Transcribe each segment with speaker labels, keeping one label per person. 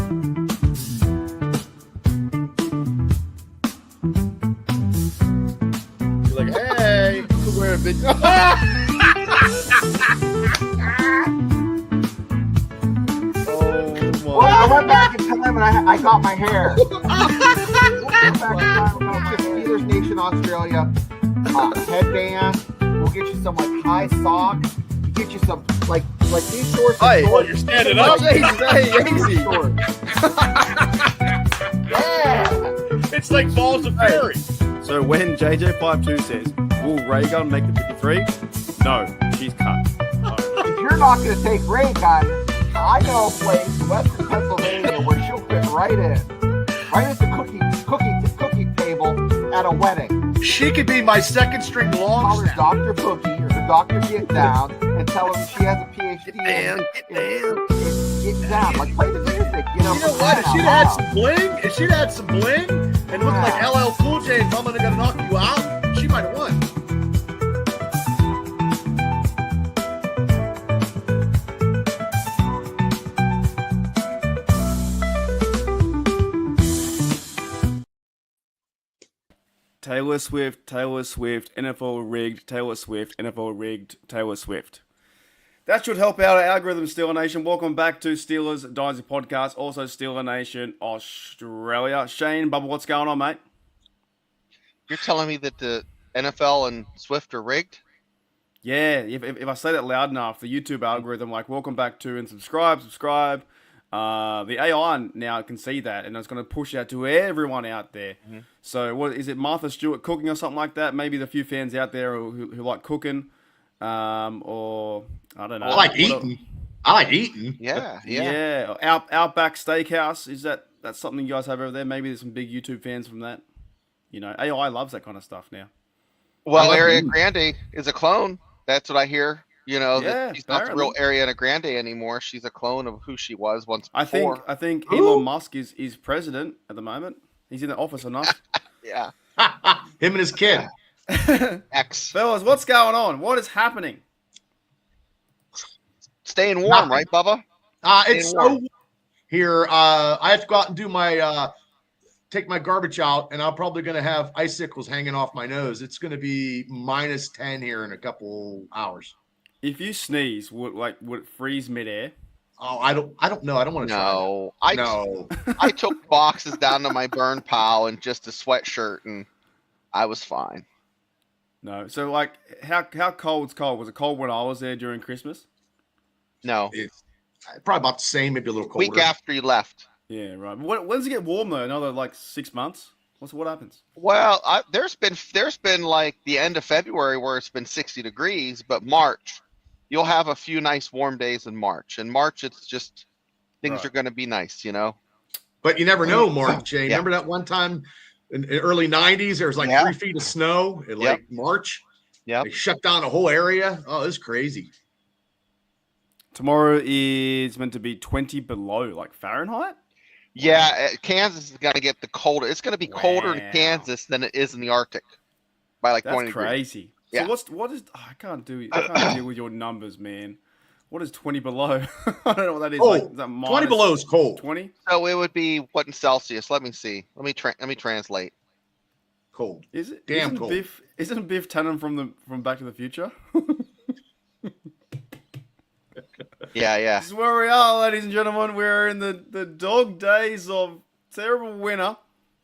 Speaker 1: You're like, hey, we're a big.
Speaker 2: Well, I went back in time and I got my hair. Went back in time and got my Steelers Nation Australia headband. We'll get you some like high socks. We'll get you some like these shorts.
Speaker 1: Hey,
Speaker 2: shorts.
Speaker 1: you're standing up. Easy.
Speaker 2: Yeah.
Speaker 1: It's like balls of fairy.
Speaker 3: So when JJ52 says, will Ray Gun make the 53? No, she's cut.
Speaker 2: If you're not going to take Ray Gun, I know a place in Western Pennsylvania where she'll fit right in. Right at the cookie table at a wedding.
Speaker 1: She could be my second string long
Speaker 2: Call her
Speaker 1: snap.
Speaker 2: Dr. Boogie or the Dr. Get Down and tell her she has a PhD in Get Down. Like, play the music, you know.
Speaker 1: You know what? If she'd had some bling, and looked like LL Cool J and someone gonna knock you out, she might have won.
Speaker 3: Taylor Swift, NFL rigged, Taylor Swift, NFL rigged, Taylor Swift. That should help out our algorithm, Steeler Nation. Welcome back to Steelers Dynasty Podcast, also Steeler Nation Australia. Shane, Bubba, what's going on, mate?
Speaker 4: You're telling me that the NFL and Swift are rigged?
Speaker 3: Yeah, if I say that loud enough, the YouTube algorithm, like, welcome back to and subscribe. The AI now can see that, and it's going to push out to everyone out there. Mm-hmm. So, what is it, Martha Stewart cooking or something like that? Maybe the few fans out there who like cooking, or I don't know.
Speaker 1: I like eating.
Speaker 4: Yeah.
Speaker 3: Outback Steakhouse, is that's something you guys have over there? Maybe there's some big YouTube fans from that. You know, AI loves that kind of stuff now.
Speaker 4: Well, Ariana Grande is a clone. That's what I hear. You know,
Speaker 3: yeah,
Speaker 4: she's not the real Ariana Grande anymore. She's a clone of who she was once
Speaker 3: before. I think Elon Musk is president at the moment. He's in the office enough.
Speaker 4: Yeah.
Speaker 1: Him and his kid.
Speaker 4: X.
Speaker 3: Fellas, what's going on? What is happening?
Speaker 4: Staying warm, right, Bubba?
Speaker 1: It's so warm here. I have to go out and do my take my garbage out, and I'm probably going to have icicles hanging off my nose. It's going to be -10 here in a couple hours.
Speaker 3: If you sneeze, would it freeze midair?
Speaker 1: Oh, I don't know. I don't want to try. No.
Speaker 4: I took boxes down to my burn pile and just a sweatshirt, and I was fine.
Speaker 3: No. So, like, how cold's cold? Was it cold when I was there during Christmas?
Speaker 4: No.
Speaker 1: It's probably about the same, maybe a little colder.
Speaker 4: Week after you left.
Speaker 3: Yeah, right. When does it get warm though? Another like 6 months? What happens?
Speaker 4: Well, there's been like the end of February where it's been 60 degrees, but March, you'll have a few nice warm days in March. In March, it's just things are going to be nice, you know.
Speaker 1: But you never know, Mark. Jay, remember that one time in the early '90s? There was like 3 feet of snow in like March.
Speaker 4: Yeah,
Speaker 1: they shut down the whole area. Oh, it's crazy.
Speaker 3: Tomorrow is meant to be 20 below, like Fahrenheit.
Speaker 4: Yeah, Kansas is going to get the colder. It's going to be colder in Kansas than it is in the Arctic by like 20 degrees.
Speaker 3: That's crazy.
Speaker 4: Yeah.
Speaker 3: So what is? I can't deal with your numbers, man. What is 20 below? I don't know what that is.
Speaker 1: Oh,
Speaker 3: like, is that
Speaker 1: 20 below is cold.
Speaker 3: 20.
Speaker 4: So it would be what in Celsius? Let me see. Let me translate.
Speaker 1: Cold.
Speaker 3: Is it?
Speaker 1: Damn cold.
Speaker 3: Isn't Biff Tannen from Back to the Future?
Speaker 4: Yeah.
Speaker 3: This is where we are, ladies and gentlemen. We're in the dog days of terrible winter.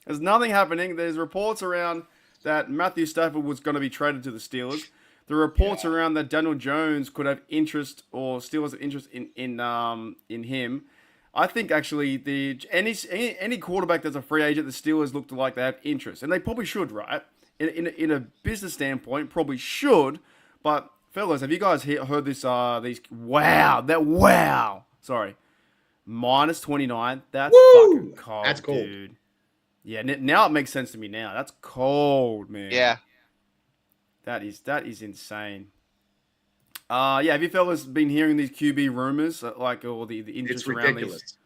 Speaker 3: There's nothing happening. There's reports around that Matthew Stafford was going to be traded to the Steelers. The reports around that Daniel Jones could have interest, or Steelers have interest in him. I think actually any quarterback that's a free agent, the Steelers look like they have interest, and they probably should, right? In a business standpoint, probably should. But fellas, have you guys heard this? Sorry, -29. That's fucking cold.
Speaker 1: That's cold,
Speaker 3: dude. Yeah, now it makes sense to me. Now that's cold, man.
Speaker 4: Yeah,
Speaker 3: that is insane. Have you fellas been hearing these QB rumors, or the interest around these?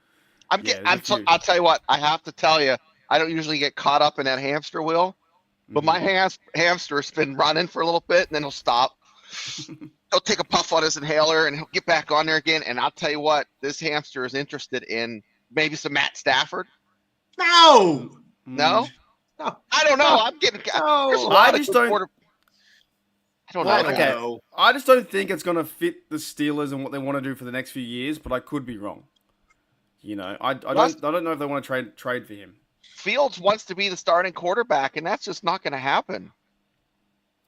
Speaker 4: I'll tell you what. I have to tell you, I don't usually get caught up in that hamster wheel, but my hamster's been running for a little bit, and then he'll stop. He'll take a puff on his inhaler, and he'll get back on there again. And I'll tell you what, this hamster is interested in Maybe some Matt Stafford.
Speaker 1: No.
Speaker 4: No,
Speaker 1: No.
Speaker 4: I don't know. I'm getting.
Speaker 1: No.
Speaker 4: There's a
Speaker 3: I
Speaker 4: lot of
Speaker 3: just
Speaker 4: good
Speaker 3: don't-
Speaker 4: quarter. I don't know.
Speaker 1: I don't
Speaker 3: okay.
Speaker 1: know.
Speaker 3: I just don't think it's going to fit the Steelers and what they want to do for the next few years, but I could be wrong. You know, I don't know if they want to trade for him.
Speaker 4: Fields wants to be the starting quarterback, and that's just not going to happen.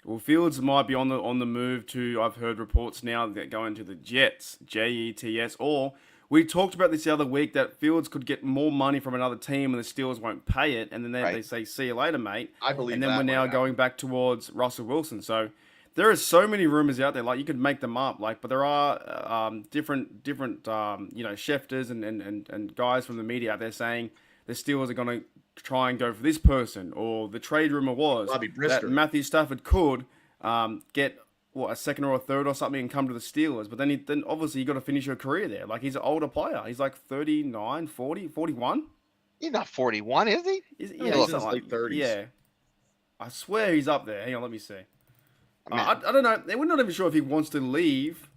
Speaker 3: Well, Fields might be on the move to. I've heard reports now that going to the Jets, Jets, or we talked about this the other week that Fields could get more money from another team and the Steelers won't pay it, and then they say, "See you later, mate."
Speaker 1: I believe
Speaker 3: And then
Speaker 1: that
Speaker 3: we're now
Speaker 1: might
Speaker 3: going back towards Russell Wilson. So there are so many rumors out there. Like you could make them up. Like, but there are different Schefters and guys from the media out there saying the Steelers are going to try and go for this person, or the trade rumor was
Speaker 1: Bobby
Speaker 3: that
Speaker 1: Brister.
Speaker 3: Matthew Stafford could get a second or a third or something and come to the Steelers. But then obviously you got to finish your career there. Like he's an older player. He's like 39, 40, 41.
Speaker 4: He's not 41, is he?
Speaker 3: He's
Speaker 1: he's in
Speaker 3: something
Speaker 1: his
Speaker 3: like-
Speaker 1: late 30s.
Speaker 3: Yeah. I swear he's up there. Hang on, let me see.
Speaker 4: Man.
Speaker 3: I don't know. We're not even sure if he wants to leave.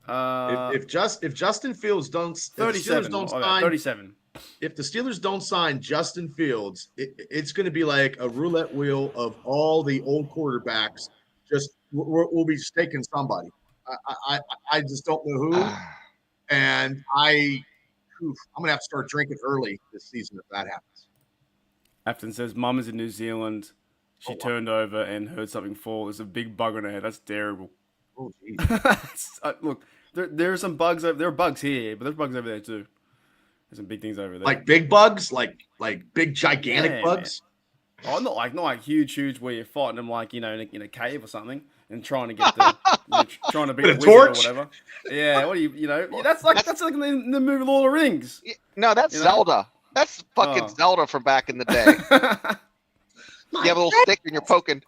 Speaker 1: If Justin Fields don't, if the
Speaker 3: 37.
Speaker 1: Steelers don't
Speaker 3: Okay,
Speaker 1: sign,
Speaker 3: 37.
Speaker 1: if the Steelers don't sign Justin Fields, it's going to be like a roulette wheel of all the old quarterbacks. Just we'll be just taking somebody. I just don't know who, and I'm going to have to start drinking early this season if that happens.
Speaker 3: Afton says, Mum is in New Zealand. She turned over and heard something fall. There's a big bug on her head. That's terrible.
Speaker 1: Oh, geez.
Speaker 3: Look, there are some bugs. There are bugs here, but there's bugs over there too. There's some big things over there.
Speaker 1: Like big bugs, like big gigantic
Speaker 3: Yeah,
Speaker 1: bugs.
Speaker 3: Oh, not like huge where you're fighting them like in a cave or something and trying to get the trying to beat
Speaker 1: With
Speaker 3: the
Speaker 1: a
Speaker 3: wizard
Speaker 1: torch?
Speaker 3: or whatever. Yeah, what do you know? That's like in the movie Lord of the Rings.
Speaker 4: No, that's
Speaker 3: You know?
Speaker 4: Zelda. That's fucking
Speaker 3: Oh.
Speaker 4: Zelda from back in the day. You have a little stick and you're poking.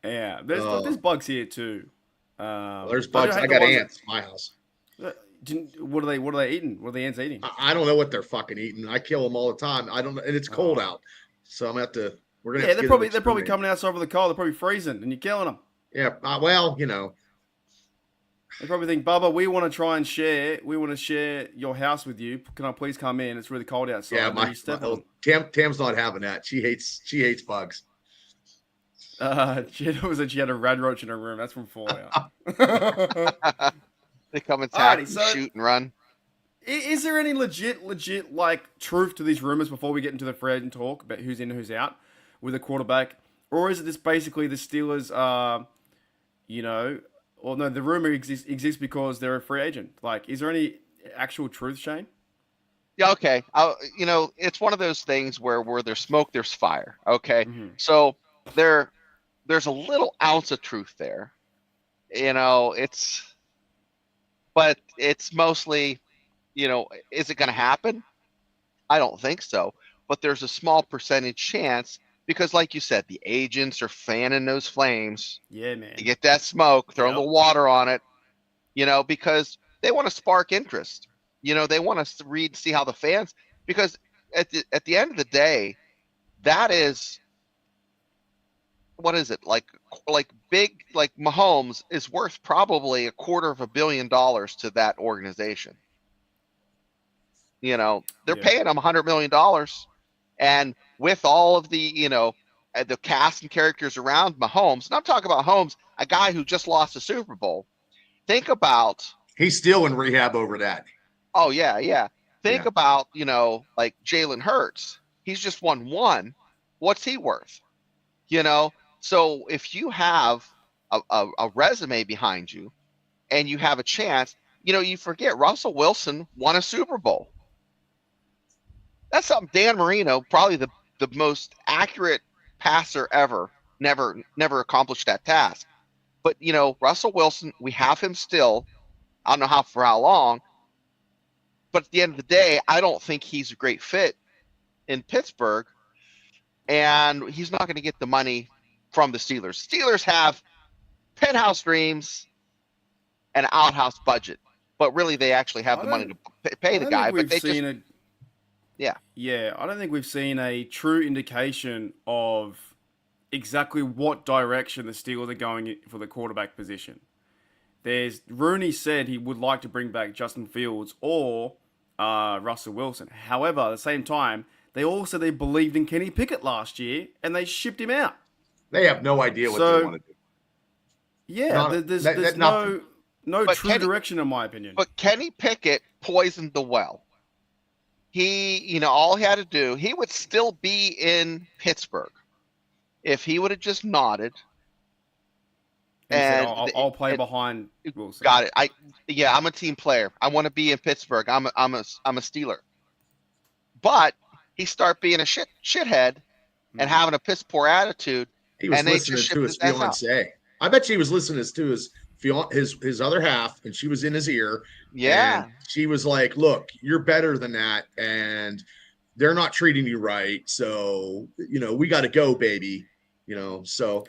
Speaker 3: Yeah, there's bugs here too.
Speaker 1: There's
Speaker 3: but
Speaker 1: bugs.
Speaker 3: hate
Speaker 1: I
Speaker 3: the
Speaker 1: got
Speaker 3: ones
Speaker 1: ants in my house.
Speaker 3: What are they eating? What are the ants eating?
Speaker 1: I don't know what they're fucking eating. I kill them all the time. I don't know, and it's cold out, so I'm gonna have to. We're gonna.
Speaker 3: Yeah,
Speaker 1: have to
Speaker 3: they're
Speaker 1: get them
Speaker 3: probably
Speaker 1: exterminated.
Speaker 3: coming outside with the cold. They're probably freezing, and you're killing them.
Speaker 1: Yeah. Well,
Speaker 3: They probably think, Bubba, we want to try and share. We want to share your house with you. Can I please come in? It's really cold outside.
Speaker 1: yeah.
Speaker 3: And then you step on
Speaker 1: Tam's not having that. She hates bugs.
Speaker 3: she had a rad roach in her room. That's from Fallout.
Speaker 4: They come and attack,
Speaker 3: Alrighty,
Speaker 4: and
Speaker 3: so-
Speaker 4: shoot and run.
Speaker 3: Is there any legit like truth to these rumors before we get into the thread and talk about who's in and who's out with a quarterback, or is it just basically the Steelers the rumor exists because they're a free agent? Like, is there any actual truth, Shane?
Speaker 4: Yeah, okay. It's one of those things where there's smoke, there's fire. Okay,
Speaker 3: Mhm.
Speaker 4: so there's a little ounce of truth there. But it's mostly, is it going to happen? I don't think so. But there's a small percentage chance because, like you said, the agents are fanning those flames.
Speaker 3: Yeah, man.
Speaker 4: You get that smoke, throw a
Speaker 3: Yep.
Speaker 4: little water on it, because they want to spark interest. They want us to see how the fans, because at the end of the day, that is, what is it, like big, like Mahomes is worth probably $250 million to that organization. They're
Speaker 3: Yeah.
Speaker 4: paying him $100 million, and with all of the, the cast and characters around Mahomes, and I'm talking about Mahomes, a guy who just lost a Super Bowl. Think about,
Speaker 1: He's still in rehab over that.
Speaker 4: oh yeah. Think
Speaker 1: Yeah.
Speaker 4: about, like Jalen Hurts. He's just won one. What's he worth? So if you have a resume behind you and you have a chance, you forget Russell Wilson won a Super Bowl. That's something Dan Marino, probably the most accurate passer ever, never accomplished that task. But, Russell Wilson, we have him still. I don't know for how long. But at the end of the day, I don't think he's a great fit in Pittsburgh. And he's not going to get the money from the Steelers. Steelers have penthouse dreams and an outhouse budget. But really, they actually have the money to pay the guy. But they just...
Speaker 3: Yeah, I don't think we've seen a true indication of exactly what direction the Steelers are going for the quarterback position. Rooney said he would like to bring back Justin Fields or Russell Wilson. However, at the same time, they believed in Kenny Pickett last year, and they shipped him out.
Speaker 1: They have no idea what they want to do.
Speaker 3: Yeah, there's no true direction in my opinion.
Speaker 4: But Kenny Pickett poisoned the well. He, all he had to do, he would still be in Pittsburgh if he would have just nodded.
Speaker 3: And said, I'll play behind Wilson.
Speaker 4: Got it. I'm a team player. I want to be in Pittsburgh. I'm a Steeler. But he start being a shithead and having a piss poor attitude.
Speaker 1: He was listening to his fiance. I bet she was listening to his other half, and she was in his ear.
Speaker 4: Yeah.
Speaker 1: And she was like, "Look, you're better than that, and they're not treating you right. So we got to go, baby. So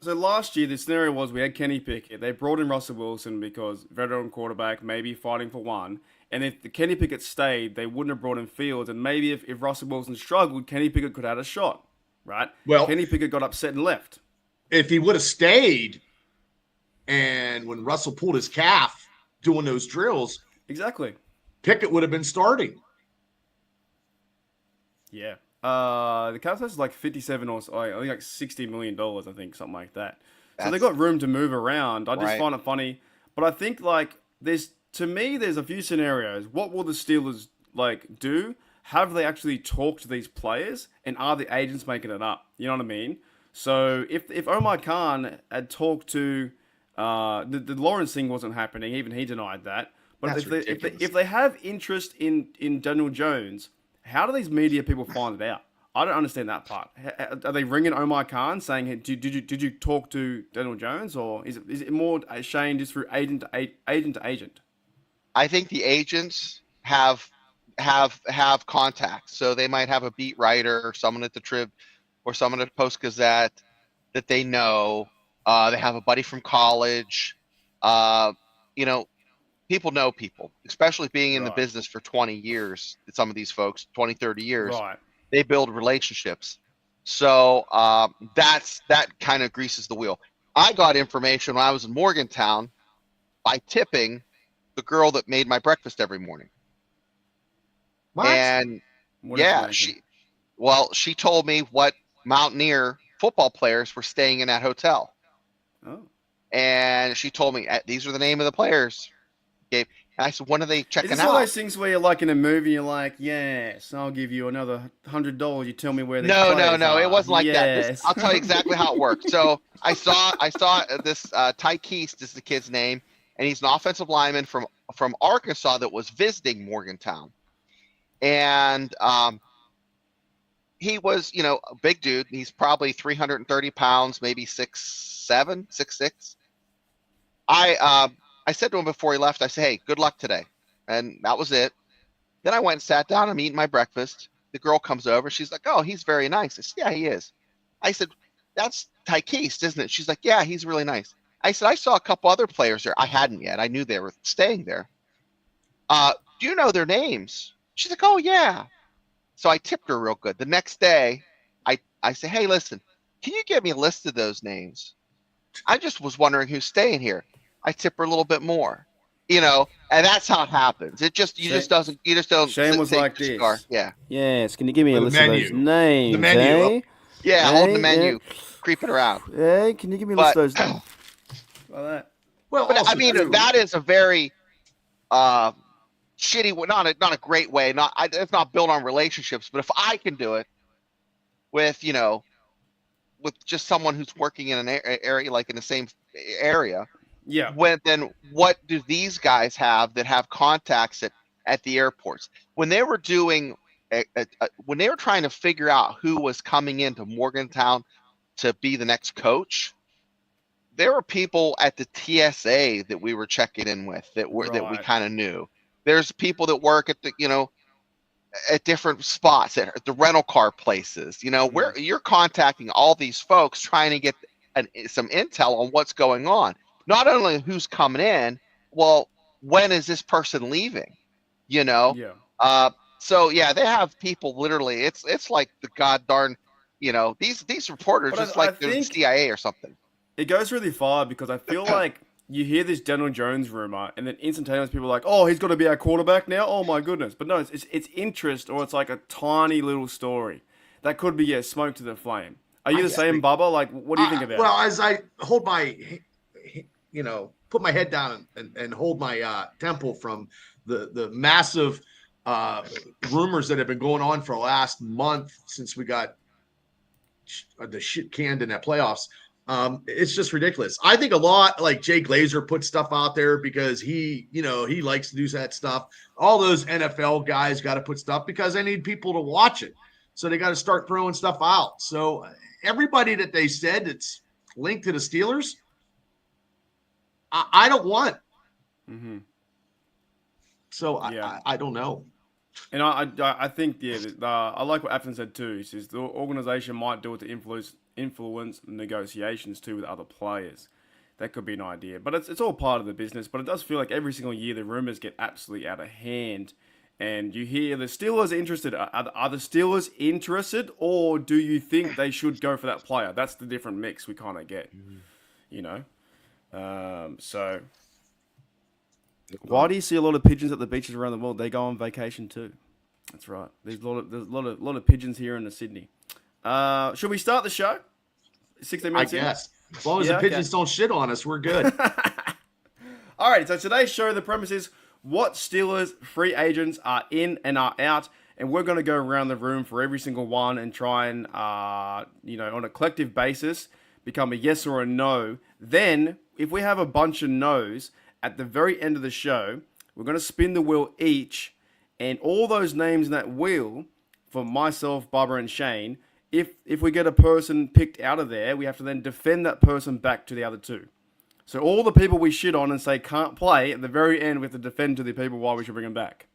Speaker 3: last year the scenario was we had Kenny Pickett. They brought in Russell Wilson because veteran quarterback, maybe fighting for one. And if the Kenny Pickett stayed, they wouldn't have brought in Fields. And maybe if Russell Wilson struggled, Kenny Pickett could have had a shot, right?
Speaker 1: Well,
Speaker 3: Kenny Pickett got upset and left.
Speaker 1: If he would have stayed, and when Russell pulled his calf doing those drills,
Speaker 3: exactly,
Speaker 1: Pickett would have been starting.
Speaker 3: Yeah. The cap space is like 57 or I think like $60 million, I think, something like that. So they got room to move around. I just find it funny. But I think there's a few scenarios. What will the Steelers do? Have they actually talked to these players, and are the agents making it up? You know what I mean? So if Omar Khan had talked to the Lawrence thing wasn't happening, even he denied that. But if they have interest in Daniel Jones, how do these media people find it out? I don't understand that part. Are they ringing Omar Khan saying, "Hey, did you talk to Daniel Jones," or is it more Shane just through agent to agent?
Speaker 4: I think the agents have contacts, so they might have a beat writer or someone at the Trib or someone at Post Gazette that they know. They have a buddy from college. People know people, especially being in the business for 20 years. Some of these folks, 20, 30 years, they build relationships. So that kind of greases the wheel. I got information when I was in Morgantown by tipping the girl that made my breakfast every morning.
Speaker 1: What?
Speaker 4: And she told me what Mountaineer football players were staying in that hotel.
Speaker 3: Oh.
Speaker 2: And she told me, these are the name of the players. And I said, when are they checking out?
Speaker 3: Is this one of those things where you're like in a movie, you're like, yes, I'll give you another $100. You tell me where they
Speaker 2: No,
Speaker 3: are.
Speaker 2: it wasn't like
Speaker 3: yes.
Speaker 2: that. I'll tell you exactly how it worked. So I saw this Ty Keast is the kid's name, and he's an offensive lineman from Arkansas that was visiting Morgantown. And he was, a big dude. He's probably 330 pounds, maybe 6'7", 6'6". I said to him before he left, I said, hey, good luck today. And that was it. Then I went and sat down. I'm eating my breakfast. The girl comes over. She's like, oh, he's very nice. I said, yeah, he is. I said, that's Ty Keast, isn't it? She's like, yeah, he's really nice. I said, I saw a couple other players there. I hadn't yet. I knew they were staying there. Do you know their names? She's like, oh, yeah. So I tipped her real good. The next day, I said, hey, listen, can you give me a list of those names? I just was wondering who's staying here. I tip her a little bit more, and that's how it happens. You just don't.
Speaker 3: Shane was like this.
Speaker 2: Car. Yeah.
Speaker 5: Yes. Can you give me a list of those names?
Speaker 1: The menu.
Speaker 5: Eh?
Speaker 2: Yeah,
Speaker 5: Hey,
Speaker 2: holding the menu, creeping around.
Speaker 5: Hey, can you give me a list of those names?
Speaker 3: Like that.
Speaker 1: Well,
Speaker 2: But
Speaker 1: also,
Speaker 2: I mean,
Speaker 1: too,
Speaker 2: that is a very shitty way. Not a great way. It's not built on relationships. But if I can do it with with just someone who's working in an area like in the same area.
Speaker 3: Yeah.
Speaker 2: Then what do these guys have that have contacts at the airports? When they were doing, when they were trying to figure out who was coming into Morgantown to be the next coach, there were people at the TSA that we were checking in with that we kind of knew. There's people that work at the at different spots at the rental car places. Where you're contacting all these folks trying to get some intel on what's going on. Not only who's coming in, well, when is this person leaving?
Speaker 3: Yeah.
Speaker 2: So yeah, they have people literally. It's like the god darn, these reporters
Speaker 3: But
Speaker 2: just
Speaker 3: I
Speaker 2: like the
Speaker 3: think
Speaker 2: CIA or something.
Speaker 3: It goes really far because I feel like you hear this Daniel Jones rumor, and then instantaneously people are like, "Oh, he's got to be our quarterback now." Oh my goodness! But no, it's interest, or it's like a tiny little story that could be smoke to the flame. Are you the same, Bubba? Like, what do you think about
Speaker 1: Well,
Speaker 3: it?
Speaker 1: as I hold my, put my head down and hold my temple from the massive rumors that have been going on for the last month since we got the shit canned in that playoffs. It's just ridiculous. I think a lot like Jay Glazer put stuff out there because he likes to do that stuff. All those NFL guys got to put stuff because they need people to watch it. So they got to start throwing stuff out. So everybody that they said that's linked to the Steelers, I don't want.
Speaker 3: Mm-hmm.
Speaker 1: So I don't know.
Speaker 3: And I think I like what Afton said too. He says the organization might do it to influence negotiations too with other players. That could be an idea, but it's all part of the business. But it does feel like every single year the rumors get absolutely out of hand, and you hear the Steelers interested. Are the Steelers interested, or do you think they should go for that player? That's the different mix we kind of get, So why do you see a lot of pigeons at the beaches around the world? They go on vacation too. That's right. There's a lot of pigeons here in Sydney. Should we start the show? 16 minutes
Speaker 1: I guess. As long as the pigeons don't shit on us, we're good.
Speaker 3: All right. So today's show, the premise is what Steelers free agents are in and are out, and we're going to go around the room for every single one and try and, on a collective basis, become a yes or a no. Then, if we have a bunch of no's, at the very end of the show, we're going to spin the wheel each, and all those names in that wheel, for myself, Barbara, and Shane, if we get a person picked out of there, we have to then defend that person back to the other two. So all the people we shit on and say can't play, at the very end we have to defend to the people why we should bring them back.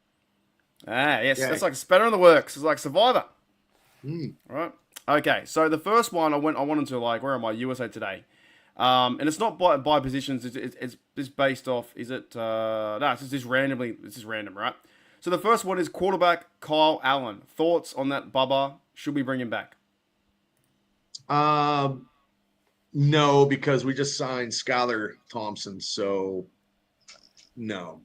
Speaker 3: Yes, that's like Spanner in the works. It's like Survivor. All right. Okay, so the first one I wanted to where am I? USA Today. And it's not by positions. It's based off. Is it? No, it's just randomly. This is random, right? So the first one is quarterback Kyle Allen. Thoughts on that, Bubba? Should we bring him back?
Speaker 1: No, because we just signed Skylar Thompson, so no.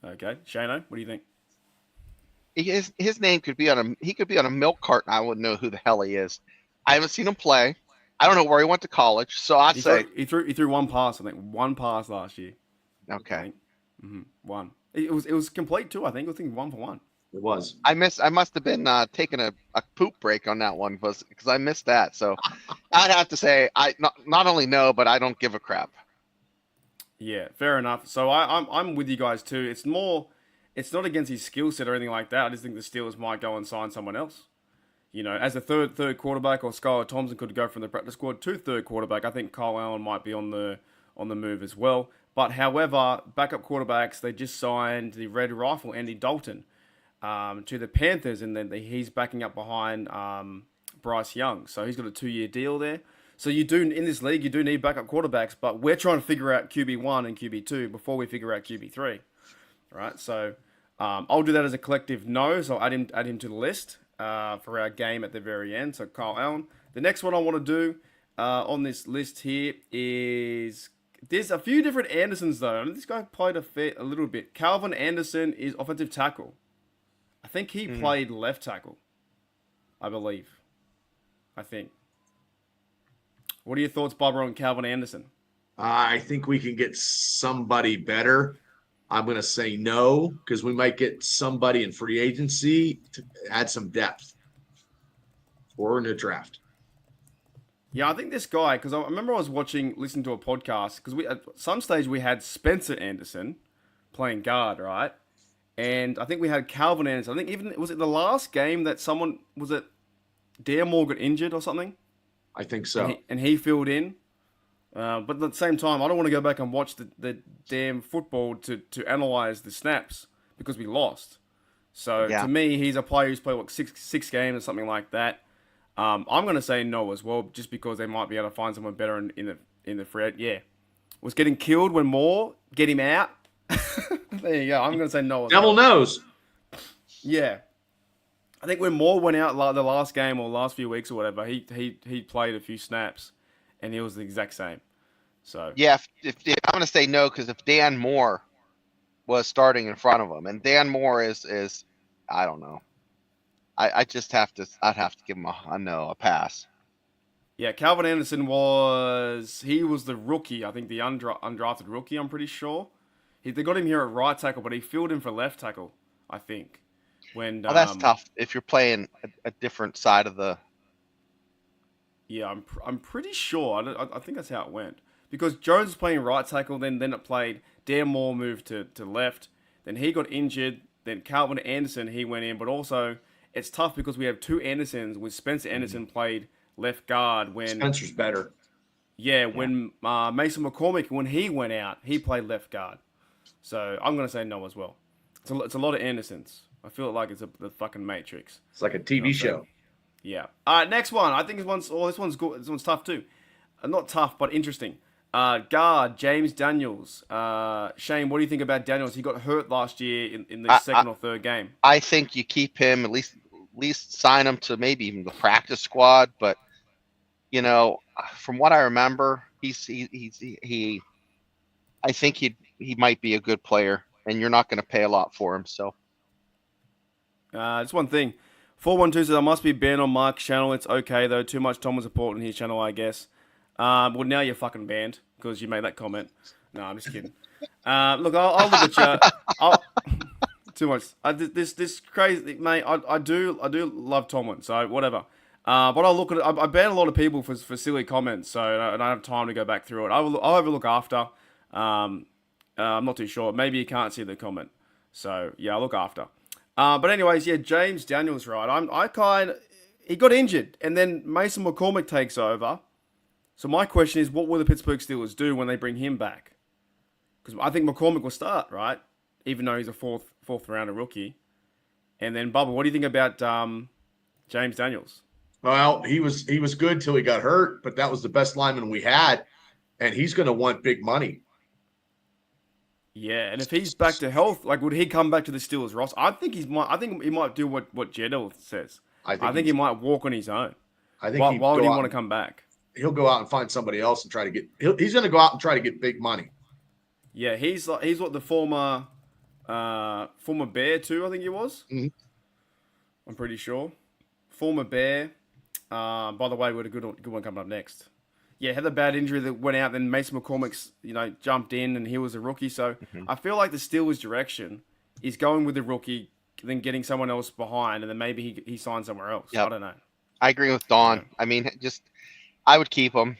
Speaker 3: Okay, Shano, what do you think?
Speaker 4: His name could be on a milk carton. I wouldn't know who the hell he is. I haven't seen him play. I don't know where he went to college, so I'd say
Speaker 3: he threw one pass. I think one pass last year.
Speaker 4: Okay,
Speaker 3: one. It was complete too. I think 1 for 1.
Speaker 1: It was.
Speaker 4: I must have been taking a poop break on that one because I missed that. So I'd have to say I not only know, but I don't give a crap.
Speaker 3: Yeah, fair enough. So I'm with you guys too. It's not against his skill set or anything like that. I just think the Steelers might go and sign someone else. As a third quarterback, or Skylar Thompson could go from the practice squad to third quarterback. I think Kyle Allen might be on the move as well. But however, backup quarterbacks, they just signed the Red Rifle Andy Dalton to the Panthers, and then he's backing up behind Bryce Young. So he's got a 2-year deal there. So you do in this league, you do need backup quarterbacks, but we're trying to figure out QB1 and QB2 before we figure out QB3. Right? So I'll do that as a collective no. So I'll add him to the list for our game at the very end. So Kyle Allen. The next one I want to do on this list here is there's a few different Andersons though. And this guy played a little bit. Calvin Anderson is offensive tackle. I think he played left tackle. I believe. I think. What are your thoughts, Barbara, on Calvin Anderson?
Speaker 1: I think we can get somebody better. I'm going to say no because we might get somebody in free agency to add some depth or in the draft.
Speaker 3: Yeah, I think this guy, because I remember I was listening to a podcast, because at some stage we had Spencer Anderson playing guard, right? And I think we had Calvin Anderson. I think was it the last game that Daremore got injured or something?
Speaker 1: I think so.
Speaker 3: And he filled in. But at the same time, I don't want to go back and watch the damn football to analyze the snaps because we lost. So to me, he's a player who's played six games or something like that. I'm going to say no as well, just because they might be able to find someone better in the free. Yeah, was getting killed when Moore get him out. There you go. I'm going to say no.
Speaker 1: Devil knows.
Speaker 3: Yeah, I think when Moore went out the last game or last few weeks or whatever, he played a few snaps, and he was the exact same. So
Speaker 4: Yeah, if I'm going to say no, because if Dan Moore was starting in front of him, and Dan Moore is I don't know. I just have to. I'd have to give him a no, a pass.
Speaker 3: yeah, Calvin Anderson was the rookie. I think the undrafted rookie. I'm pretty sure. They got him here at right tackle, but he filled in for left tackle. I think. When
Speaker 4: Well, that's tough if you're playing a different side of the.
Speaker 3: Yeah, I'm pretty sure. I think that's how it went. Because Jones was playing right tackle, then it played. Dan Moore moved to left. Then he got injured. Then Calvin Anderson, he went in. But also, it's tough because we have two Andersons. With Spencer Anderson played left guard when
Speaker 1: Spencer's better.
Speaker 3: Yeah, when Mason McCormick, when he went out, he played left guard. So I'm gonna say no as well. It's a lot of Andersons. I feel like it's the fucking Matrix.
Speaker 1: It's like a TV show.
Speaker 3: Yeah. All right, next one. I think this one's good. This one's tough too. Not tough, but interesting. Guard James Daniels. Shane, what do you think about Daniels? He got hurt last year in the second or third game.
Speaker 4: I think you keep him at least sign him to maybe even the practice squad. But you know, from what I remember, I think he might be a good player, and you're not going to pay a lot for him. So,
Speaker 3: just one thing. 412 says I must be banned on Mark's channel. It's okay though. Too much Tom support on his channel, I guess. Well, now you're fucking banned because you made that comment. No, I'm just kidding. Look, I'll look at you. Too much. This crazy, mate. I do love Tomlin, so whatever. But I'll look at it. I ban a lot of people for silly comments, so I don't have time to go back through it. I'll have a look after. I'm not too sure. Maybe you can't see the comment. So yeah, I'll look after. But anyways, yeah, James Daniels, right? He got injured, and then Mason McCormick takes over. So my question is, what will the Pittsburgh Steelers do when they bring him back? Because I think McCormick will start, right? Even though he's a fourth rounder rookie. And then Bubba, what do you think about James Daniels?
Speaker 1: Well, he was good till he got hurt, but that was the best lineman we had, and he's going to want big money.
Speaker 3: Yeah, and if he's back to health, like would he come back to the Steelers roster? I think he might do what Jedell says. I think he might walk on his own.
Speaker 1: I think
Speaker 3: why would he want to come back?
Speaker 1: He'll go out and find somebody else and try to get. He's going to go out and try to get big money.
Speaker 3: Yeah, he's what the former Bear too. I think he was.
Speaker 1: Mm-hmm.
Speaker 3: I'm pretty sure. Former Bear. By the way, we had a good one coming up next. Yeah, had a bad injury that went out. Then Mason McCormick's jumped in and he was a rookie. So I feel like the Steelers' direction is going with the rookie, then getting someone else behind, and then maybe he signs somewhere else. Yep. I don't know.
Speaker 4: I agree with Don. Yeah. I mean, I would keep him.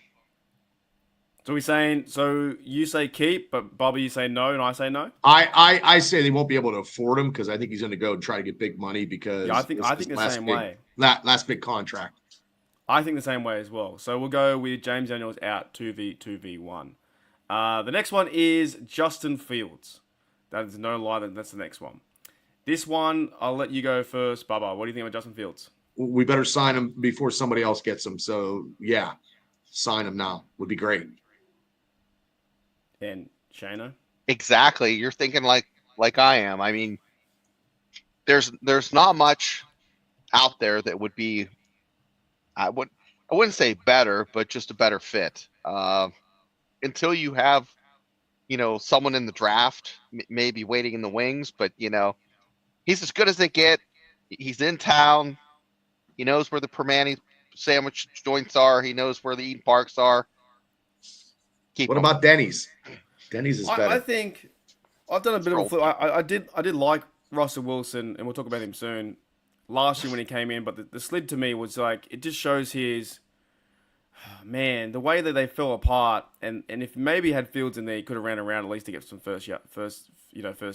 Speaker 3: So you say keep, but Bobby, you say no, and I say no?
Speaker 1: I say they won't be able to afford him because I think he's going to go and try to get big money because
Speaker 3: I think the same way.
Speaker 1: Last big contract.
Speaker 3: I think the same way as well. So we'll go with James Daniels out 2v1. The next one is Justin Fields. That is no lie. That's the next one. This one, I'll let you go first, Bubba. What do you think about Justin Fields?
Speaker 1: We better sign him before somebody else gets him. So yeah, sign him now would be great.
Speaker 3: And Shana?
Speaker 4: Exactly. You're thinking like I am. I mean, there's not much out there that would be. I wouldn't say better, but just a better fit. Until you have, someone in the draft, maybe waiting in the wings, but he's as good as they get. He's in town. He knows where the Permane sandwich joints are. He knows where the Eden Parks are.
Speaker 1: What about Denny's? Denny's is better.
Speaker 3: I think I've done a bit of a flip. I did like Russell Wilson, and we'll talk about him soon. Last year when he came in, but the slid to me was like it just shows his the way that they fell apart, and if maybe had Fields in there, he could have ran around at least to get some first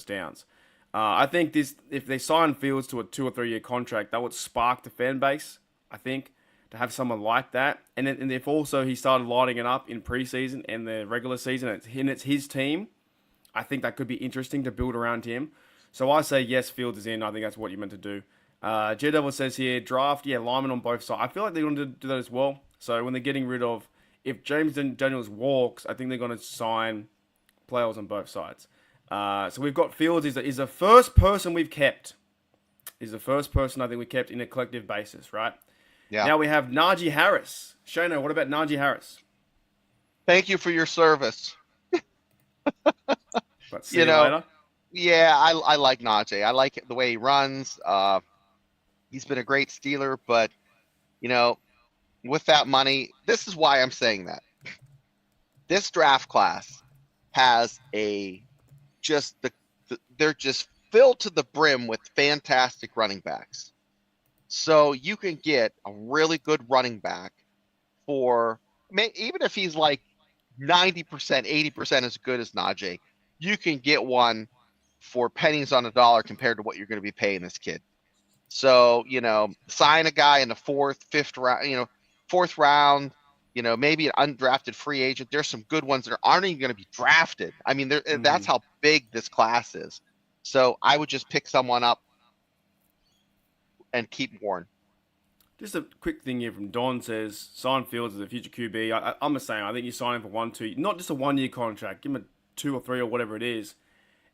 Speaker 3: downs. I think if they sign Fields to a 2 or 3 year contract, that would spark the fan base. I think to have someone like that, and if also he started lighting it up in preseason and the regular season, and it's his team, I think that could be interesting to build around him. So I say yes, Fields is in. I think that's what you're meant to do. J-Devil says here, draft, linemen on both sides. I feel like they're going to do that as well. So when they're getting rid of, if James Daniels walks, I think they're going to sign players on both sides. So we've got Fields is the first person we've kept. He's the first person I think we kept in a collective basis, right? Yeah. Now we have Najee Harris. Shano, what about Najee Harris?
Speaker 4: Thank you for your service.
Speaker 3: But see you later.
Speaker 4: Yeah, I like Najee. I like the way he runs. He's been a great Steeler, but with that money, this is why I'm saying that. This draft class has they're just filled to the brim with fantastic running backs. So you can get a really good running back for, even if he's like 90%, 80% as good as Najee, you can get one for pennies on a dollar compared to what you're going to be paying this kid. So, sign a guy in the fourth round, maybe an undrafted free agent. There's some good ones that aren't even going to be drafted. I mean, that's how big this class is. So I would just pick someone up and keep Warren.
Speaker 3: Just a quick thing here from Don says, sign Fields as a future QB. I'm just saying, I think you sign him for 1-2, not just a 1-year contract, give him a 2 or 3 or whatever it is,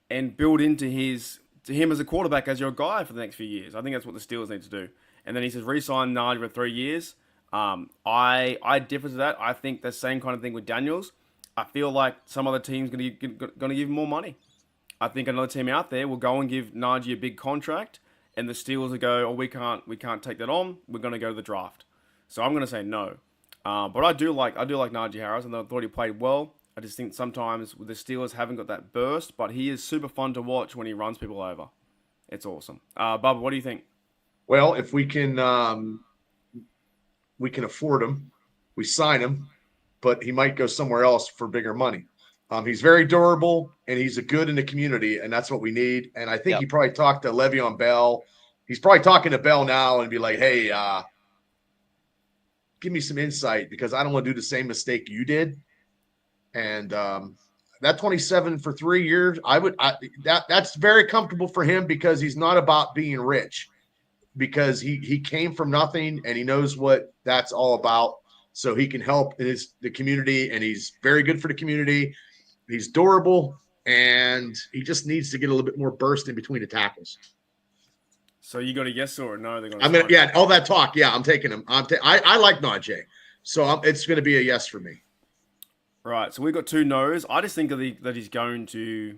Speaker 3: and build into him as a quarterback as your guy for the next few years. I think that's what the Steelers need to do. And then he says, re-sign Najee for 3 years. I differ to that. I think the same kind of thing with Daniels. I feel like some other team's going to give him more money. I think another team out there will go and give Najee a big contract, and the Steelers will go, oh, we can't take that on. We're going to go to the draft. So I'm going to say no. But I do like Najee Harris, and I thought he played well. I just think sometimes the Steelers haven't got that burst, but he is super fun to watch when he runs people over. It's awesome. Bubba, what do you think?
Speaker 1: Well, if we can afford him, we sign him, but he might go somewhere else for bigger money. He's very durable, and he's a good in the community, and that's what we need. And I think he probably talked to Le'Veon Bell. He's probably talking to Bell now and be like, hey, give me some insight because I don't want to do the same mistake you did. And that 27 for 3 years, that's very comfortable for him because he's not about being rich, because he came from nothing and he knows what that's all about. So he can help the community, and he's very good for the community. He's durable, and he just needs to get a little bit more burst in between the tackles.
Speaker 3: So you got a yes or a no?
Speaker 1: All that talk. Yeah, I'm taking him. I like Najee, so it's going to be a yes for me.
Speaker 3: Right, so we've got 2 no's. I just think that he's going to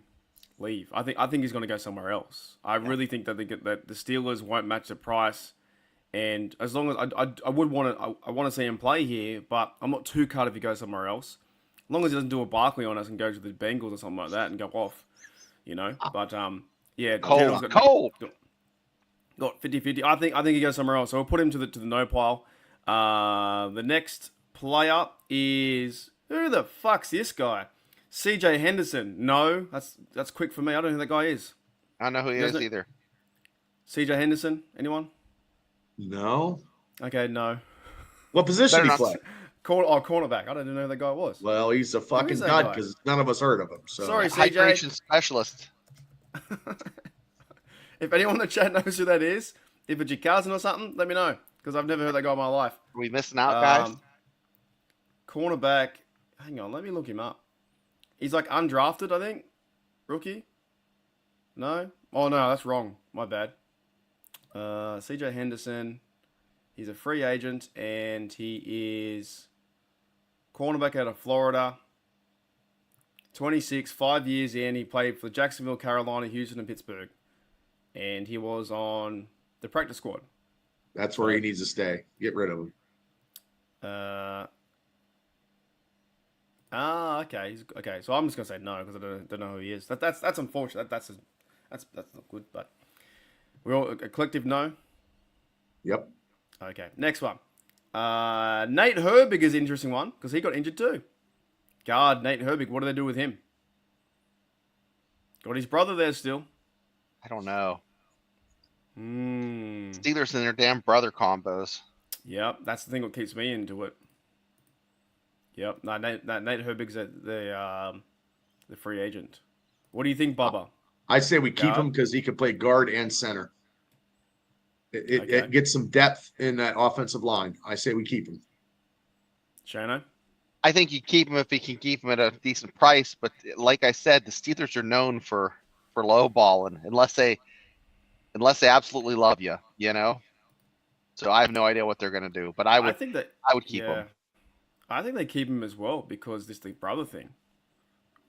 Speaker 3: leave. I think he's going to go somewhere else. I really think that the Steelers won't match the price, and as long as I want to see him play here, but I'm not too cut if he goes somewhere else. As long as he doesn't do a Barkley on us and go to the Bengals or something like that and go off, But yeah,
Speaker 4: Cole.
Speaker 3: Got 50-50. I think he goes somewhere else. So we'll put him to the no pile. The next player is. Who the fuck's this guy? CJ Henderson. No, that's quick for me. I don't know who that guy is.
Speaker 4: I don't know who he is either.
Speaker 3: CJ Henderson. Anyone?
Speaker 1: No.
Speaker 3: Okay, no.
Speaker 1: What position he play?
Speaker 3: Cornerback. I don't even know who that guy was.
Speaker 1: Well, he's a fucking dud because none of us heard of him. So.
Speaker 3: Sorry, CJ.
Speaker 4: Hydration specialist.
Speaker 3: If anyone in the chat knows who that is, if it's your cousin or something, let me know because I've never heard that guy in my life.
Speaker 4: Are we missing out, guys?
Speaker 3: Cornerback. Hang on, let me look him up. He's like undrafted, I think. Rookie? No? Oh, no, that's wrong. My bad. CJ Henderson. He's a free agent, and he is cornerback out of Florida. 26, 5 years in. He played for Jacksonville, Carolina, Houston, and Pittsburgh. And he was on the practice squad.
Speaker 1: That's where he needs to stay. Get rid of him.
Speaker 3: Okay. Okay, so I'm just gonna say no because I don't know who he is. That's unfortunate. That's not good. But we're all a collective no.
Speaker 1: Yep.
Speaker 3: Okay, next one. Nate Herbig is an interesting one because he got injured too. Guard Nate Herbig. What do they do with him? Got his brother there still.
Speaker 4: I don't know. Steelers and their damn brother combos.
Speaker 3: Yep, that's the thing that keeps me into it. Yep, Nate Herbig's the free agent. What do you think, Bubba?
Speaker 1: I say we keep him because he can play guard and center. It gets some depth in that offensive line. I say we keep him.
Speaker 3: Shano?
Speaker 4: I think you keep him if you can keep him at a decent price. But like I said, the Steelers are known for low balling unless they absolutely love you, So I have no idea what they're going to do. But I would keep him.
Speaker 3: I think they keep him as well because this the brother thing.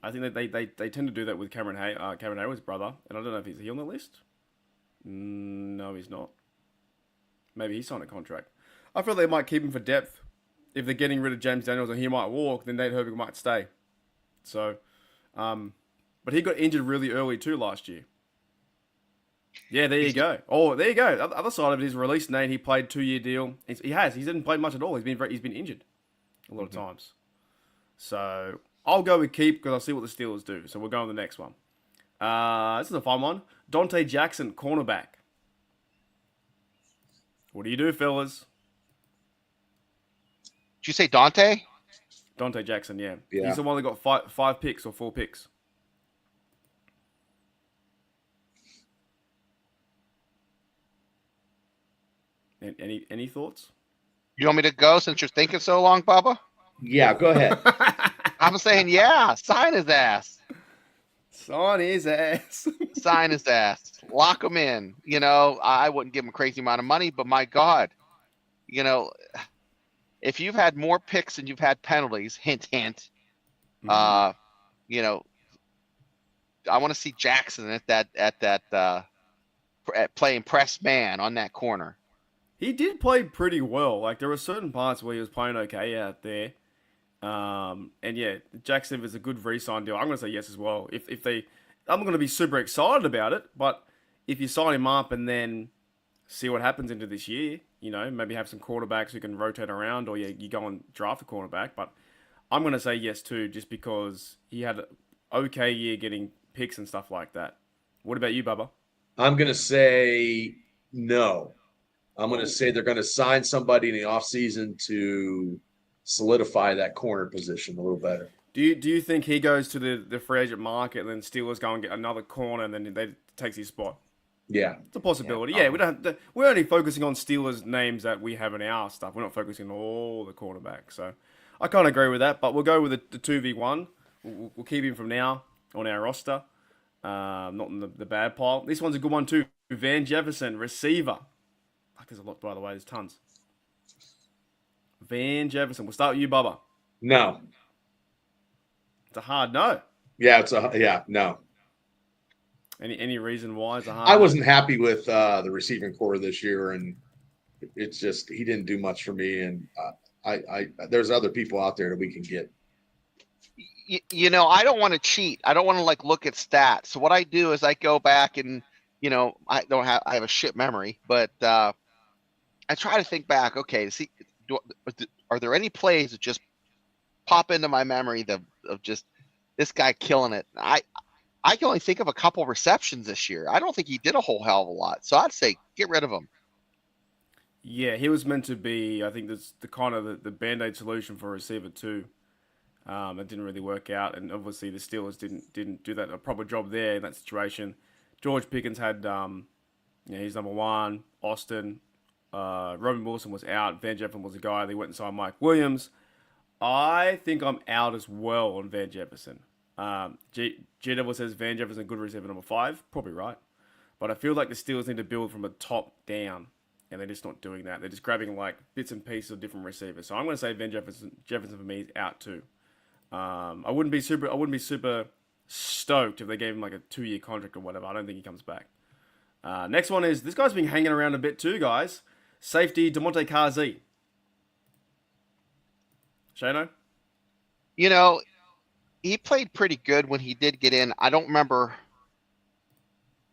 Speaker 3: I think that they tend to do that with Cameron Hayward's brother, and I don't know if he's on the list. No, he's not. Maybe he signed a contract. I feel they might keep him for depth. If they're getting rid of James Daniels and he might walk, then Nate Herbig might stay. So, but he got injured really early too last year. Yeah, there you go. Oh, there you go. The other side of it is released Nate. He played 2-year deal. He didn't play much at all. He's been injured a lot of times. So I'll go with keep because I'll see what the Steelers do. So we'll go on the next one. This is a fun one. Dante Jackson, cornerback. What do you do, fellas?
Speaker 4: Did you say Dante?
Speaker 3: Dante Jackson, yeah.
Speaker 1: Yeah.
Speaker 3: He's the one that got 5 picks or 4 picks. Any thoughts?
Speaker 4: You want me to go since you're thinking so long, Bubba?
Speaker 1: Yeah, go ahead.
Speaker 4: I'm saying, yeah, sign his ass.
Speaker 3: Sign his ass.
Speaker 4: Sign his ass. Lock him in. You know, I wouldn't give him a crazy amount of money, but my God, you know, if you've had more picks than you've had penalties, hint, hint, you know, I want to see Jackson at playing press man on that corner.
Speaker 3: He did play pretty well. Like there were certain parts where he was playing okay out there. And yeah, Jackson is a good re-sign deal. I'm going to say yes as well. If they, I'm going to be super excited about it. But if you sign him up and then see what happens into this year, you know, maybe have some quarterbacks who can rotate around, or you go and draft a quarterback. But I'm going to say yes too, just because he had an okay year getting picks and stuff like that. What about you, Bubba?
Speaker 1: I'm going to say no. I'm going to say they're going to sign somebody in the offseason to solidify that corner position a little better.
Speaker 3: Do you think he goes to the free agent market and then Steelers go and get another corner and then they takes his spot?
Speaker 1: Yeah,
Speaker 3: it's a possibility. Yeah, we're only focusing on Steelers names that we have in our stuff. We're not focusing on all the cornerbacks. So I can't agree with that, but we'll go with the 2v1. We'll keep him from now on our roster, not in the bad pile. This one's a good one too. Van Jefferson, receiver. Fuck, there's a lot, by the way. There's tons. Van Jefferson. We'll start with you, Bubba.
Speaker 1: No.
Speaker 3: It's a hard no.
Speaker 1: Yeah, no.
Speaker 3: Any reason why it's a hard?
Speaker 1: I wasn't happy with the receiving core this year, and it's just he didn't do much for me. And I there's other people out there that we can get.
Speaker 4: You know, I don't want to cheat. I don't want to like look at stats. So what I do is I go back and, you know, I have a shit memory, but I try to think back. Okay, see, are there any plays that just pop into my memory of just this guy killing it? I can only think of a couple receptions this year. I don't think he did a whole hell of a lot. So I'd say get rid of him.
Speaker 3: Yeah, he was meant to be, I think, that's the kind of the Band-Aid solution for a receiver too. It didn't really work out, and obviously the Steelers didn't do a proper job there in that situation. George Pickens had, he's number one. Austin, Robin Wilson was out. Van Jefferson was a guy. They went and signed Mike Williams. I think I'm out as well on Van Jefferson. GW says Van Jefferson, good receiver number 5. Probably right. But I feel like the Steelers need to build from the top down, and they're just not doing that. They're just grabbing like bits and pieces of different receivers. So I'm going to say Van Jefferson for me is out too. I wouldn't be super stoked if they gave him like a 2-year contract or whatever. I don't think he comes back. Next one is, this guy's been hanging around a bit too, guys. Safety, DeMonte Kazi. Shano?
Speaker 4: You know, he played pretty good when he did get in. I don't remember.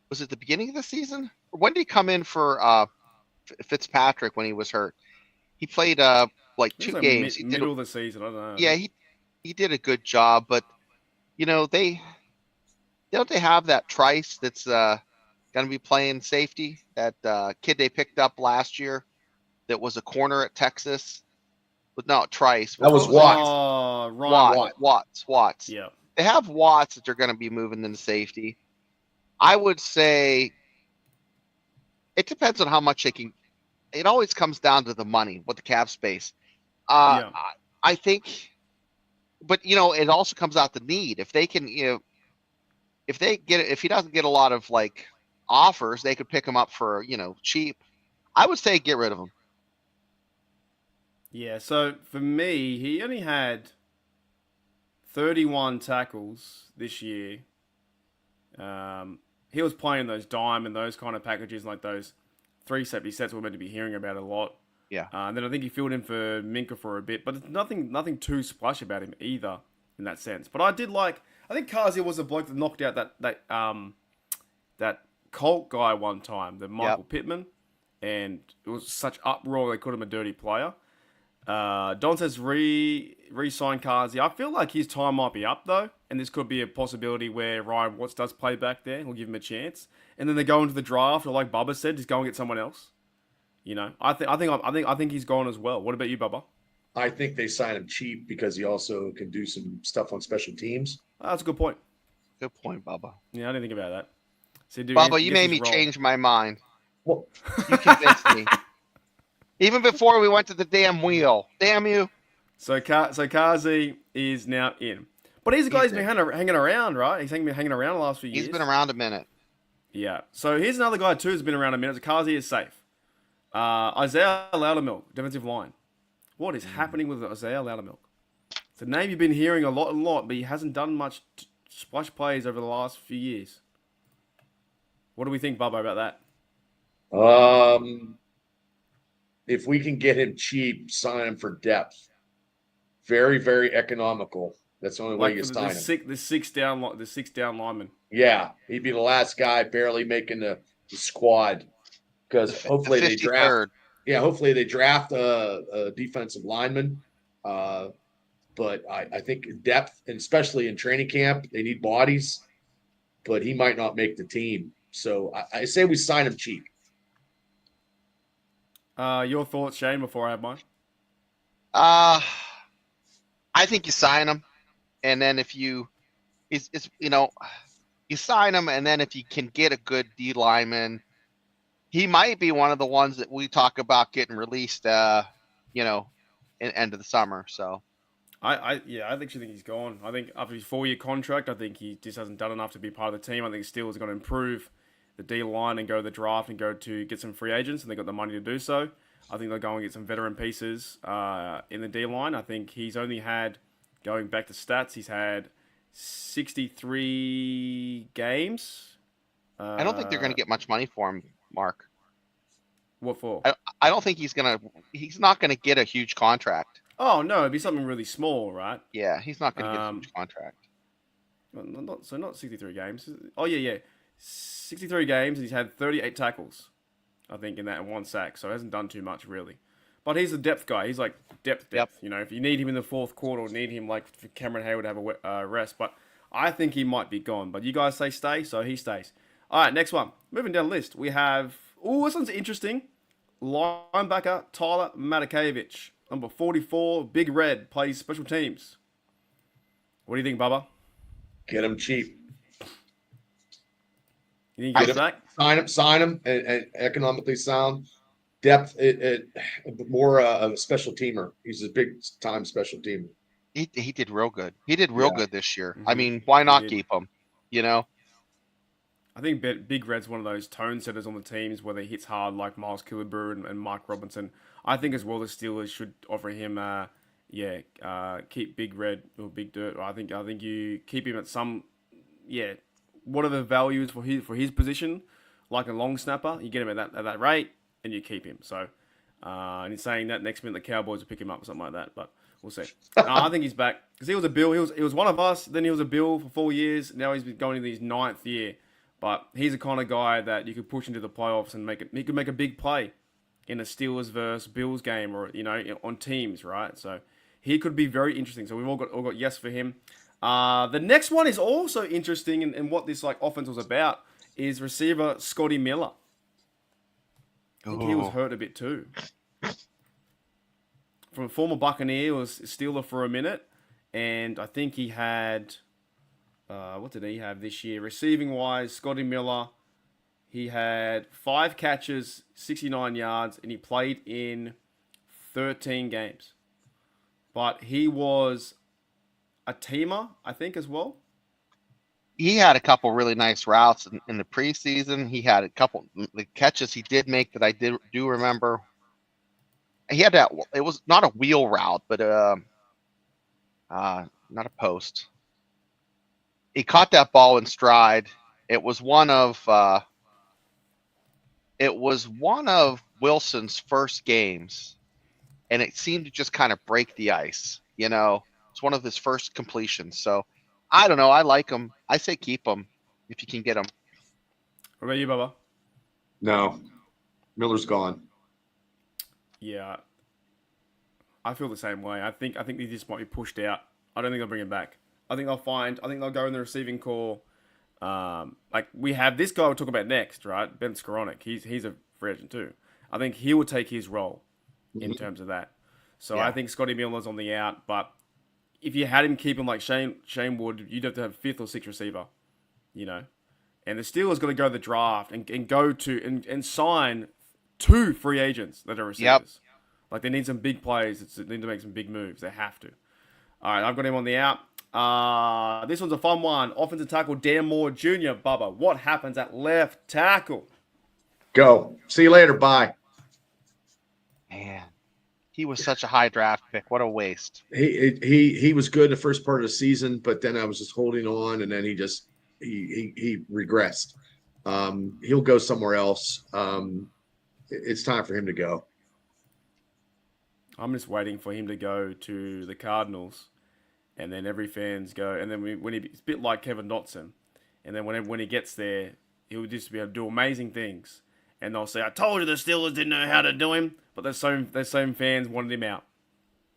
Speaker 4: Was it the beginning of the season? When did he come in for Fitzpatrick when he was hurt? He played like 2 games.
Speaker 3: Middle of the season, I don't know.
Speaker 4: Yeah, he did a good job, but you know, they have that Trice that's going to be playing safety, that kid they picked up last year that was a corner at Texas. But no, Trice.
Speaker 1: That was Watts.
Speaker 4: Watts.
Speaker 3: Yeah.
Speaker 4: They have Watts that they're going to be moving into safety. I would say it depends on how much they can. It always comes down to the money, what the cap space. I think, but you know, it also comes out the need. If they can, you know, if he doesn't get a lot of like offers, they could pick him up for, you know, cheap. I would say get rid of him.
Speaker 3: Yeah, so for me, he only had 31 tackles this year. He was playing those dime and those kind of packages, like those 370 sets we're meant to be hearing about a lot.
Speaker 4: Yeah.
Speaker 3: And then I think he filled in for Minka for a bit, but it's nothing too splash about him either in that sense. But I think Kazi was the bloke that knocked out that Colt guy one time, the Michael Pittman, and it was such uproar they called him a dirty player. Dante's re-signed Kazi. I feel like his time might be up though, and this could be a possibility where Ryan Watts does play back there. We'll give him a chance, and then they go into the draft, or like Bubba said, just go and get someone else. You know, I think he's gone as well. What about you, Bubba?
Speaker 1: I think they sign him cheap because he also can do some stuff on special teams.
Speaker 3: Oh, that's a good point.
Speaker 4: Good point, Bubba.
Speaker 3: Yeah, I didn't think about that. So, dude,
Speaker 4: Bubba, you made me change my mind.
Speaker 1: Well,
Speaker 4: You convinced me. Even before we went to the damn wheel. Damn you.
Speaker 3: So Kazi is now in. But he's a guy who's been hanging around, right? He's been hanging around the last few years.
Speaker 4: He's been around a minute.
Speaker 3: Yeah. So here's another guy, too, who's been around a minute. So Kazi is safe. Isaiah Loudermilk, defensive line. What is happening with Isaiah Loudermilk? It's a name you've been hearing a lot, but he hasn't done much splash plays over the last few years. What do we think, Bubba, about that?
Speaker 1: If we can get him cheap, sign him for depth. Very, very economical. That's the only way you sign him.
Speaker 3: The six down lineman.
Speaker 1: Yeah, he'd be the last guy barely making the squad because hopefully they draft. Yeah, hopefully they draft a defensive lineman. But I think depth, and especially in training camp, they need bodies. But he might not make the team. So I say we sign him cheap.
Speaker 3: Your thoughts, Shane, before I have mine?
Speaker 4: I think you sign him, and then if you sign him, and then if you can get a good D lineman, he might be one of the ones that we talk about getting released, in end of the summer. So,
Speaker 3: I actually think he's gone. I think after his 4-year contract, I think he just hasn't done enough to be part of the team. I think Steelers are going to improve the D line and go to the draft and go to get some free agents, and they got the money to do so. I think they'll go and get some veteran pieces in the D line. I think he's only had, going back to stats, he's had 63 games.
Speaker 4: I don't think they're going to get much money for him, Mark.
Speaker 3: What for?
Speaker 4: I don't think he's not going to get a huge contract.
Speaker 3: Oh, no, it'd be something really small, right?
Speaker 4: Yeah, he's not going to get a huge contract.
Speaker 3: Not 63 games. Oh, yeah. 63 games, and he's had 38 tackles, I think, in that and 1 sack. So he hasn't done too much, really. But he's a depth guy. He's like depth.
Speaker 4: Yep.
Speaker 3: You know, if you need him in the fourth quarter or need him like for Cameron Hayward to have a rest. But I think he might be gone. But you guys say stay, so he stays. All right, next one. Moving down the list, we have... Oh, this one's interesting. Linebacker Tyler Matakevich. Number 44, Big Red, plays special teams. What do you think, Bubba?
Speaker 1: Get him cheap.
Speaker 3: You think back?
Speaker 1: Sign him, and economically sound. Depth, more of a special teamer. He's a big time special teamer.
Speaker 4: He did real good. He did real good this year. Mm-hmm. I mean, why not keep him?
Speaker 3: I think Big Red's one of those tone setters on the teams where they hits hard, like Miles Killebrew and Mike Robinson. I think as well the Steelers should offer him, keep Big Red or Big Dirt. I think you keep him at some, whatever value is for his position, like a long snapper. You get him at that rate, and you keep him. So, and he's saying that next minute the Cowboys will pick him up or something like that. But we'll see. I think he's back because he was a Bill. He was one of us. Then he was a Bill for 4 years. Now he's been going into his 9th year. But he's the kind of guy that you could push into the playoffs and he could make a big play in a Steelers versus Bills game or, on teams, right? So he could be very interesting. So we've all got yes for him. The next one is also interesting and what this offense was about is receiver Scotty Miller. I think he was hurt a bit too. From a former Buccaneer, was Steeler for a minute. And I think he had... what did he have this year? Receiving-wise, Scotty Miller, he had 5 catches, 69 yards, and he played in 13 games. But he was a teamer, I think, as well.
Speaker 4: He had a couple really nice routes in the preseason. He had a couple the catches he did make that I do remember. he had that. It was not a wheel route, but not a post. He caught that ball in stride. It was one of Wilson's first games, and it seemed to just kind of break the ice. It's one of his first completions. So I don't know. I like him. I say keep him if you can get him.
Speaker 3: What about you, Bubba?
Speaker 1: No, Miller's gone.
Speaker 3: Yeah, I feel the same way. I think he just might be pushed out. I don't think they'll bring him back. I think they'll go in the receiving core. Like we have this guy we'll talk about next, right? Ben Skoranek. He's a free agent too. I think he will take his role in terms of that. So
Speaker 1: Yeah.
Speaker 3: I think Scotty Miller's on the out. But if you had him keep him like Shane Wood, you'd have to have 5th or 6th receiver, And the Steelers got to go to the draft and go to and sign 2 free agents that are receivers.
Speaker 4: Yep.
Speaker 3: Like they need some big plays. They need to make some big moves. They have to. All right, I've got him on the out. This one's a fun one. Offensive tackle Dan Moore Jr. Bubba, what happens at left tackle?
Speaker 1: Go. See you later. Bye.
Speaker 4: Man, he was such a high draft pick. What a waste.
Speaker 1: He was good the first part of the season, but then I was just holding on, and then he regressed. He'll go somewhere else. It's time for him to go.
Speaker 3: I'm just waiting for him to go to the Cardinals, and then every fans go, and then it's a bit like Kevin Dotson, and then when he gets there, he'll just be able to do amazing things, and they'll say, "I told you the Steelers didn't know how to do him," but those same fans wanted him out.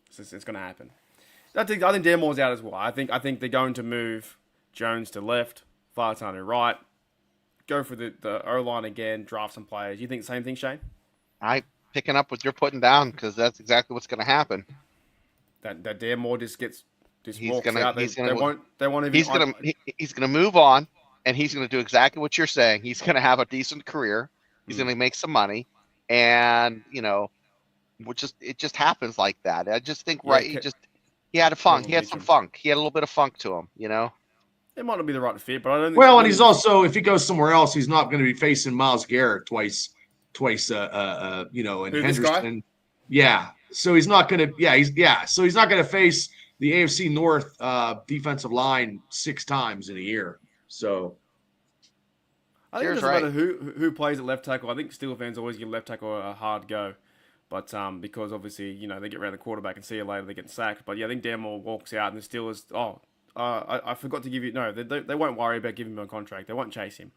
Speaker 3: So it's going to happen. I think Dan Moore's out as well. I think they're going to move Jones to left, Falatanu to right, go for the O-line again, draft some players. You think the same thing, Shane?
Speaker 4: Picking up what you're putting down because that's exactly what's going to happen.
Speaker 3: That Dan Moore just
Speaker 4: He's
Speaker 3: walks
Speaker 4: gonna-
Speaker 3: out.
Speaker 4: he's
Speaker 3: They
Speaker 4: gonna-
Speaker 3: won't even.
Speaker 4: He's gonna move on, and he's gonna do exactly what you're saying. He's gonna have a decent career. He's gonna make some money, and it just happens like that. I just think he had a funk. He had some funk. He had a little bit of funk to him.
Speaker 3: It might not be the right fit, but I don't think.
Speaker 1: Well, and he's also, if he goes somewhere else, he's not going to be facing Myles Garrett twice, and
Speaker 3: This guy?
Speaker 1: Henderson. Yeah. So he's not going to, So he's not going to face the AFC North defensive line 6 times in a year. So
Speaker 3: I think it
Speaker 4: Jared's
Speaker 3: doesn't matter who plays at left tackle. I think Steelers fans always give left tackle a hard go, but because obviously they get around the quarterback and see you later, they get sacked. But yeah, I think Dan Moore walks out and the Steelers. I forgot to give you. No, they won't worry about giving him a contract. They won't chase him.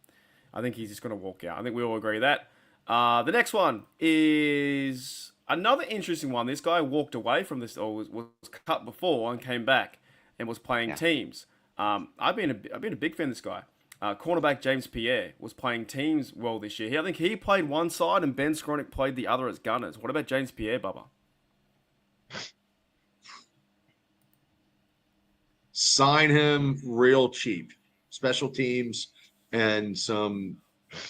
Speaker 3: I think he's just going to walk out. I think we all agree that. The next one is another interesting one. This guy walked away from this, or was cut before and came back and was playing teams. I've been a big fan of this guy. Cornerback James Pierre was playing teams well this year. I think he played one side and Ben Skoranek played the other as gunners. What about James Pierre, Bubba?
Speaker 1: sign him real cheap, special teams and some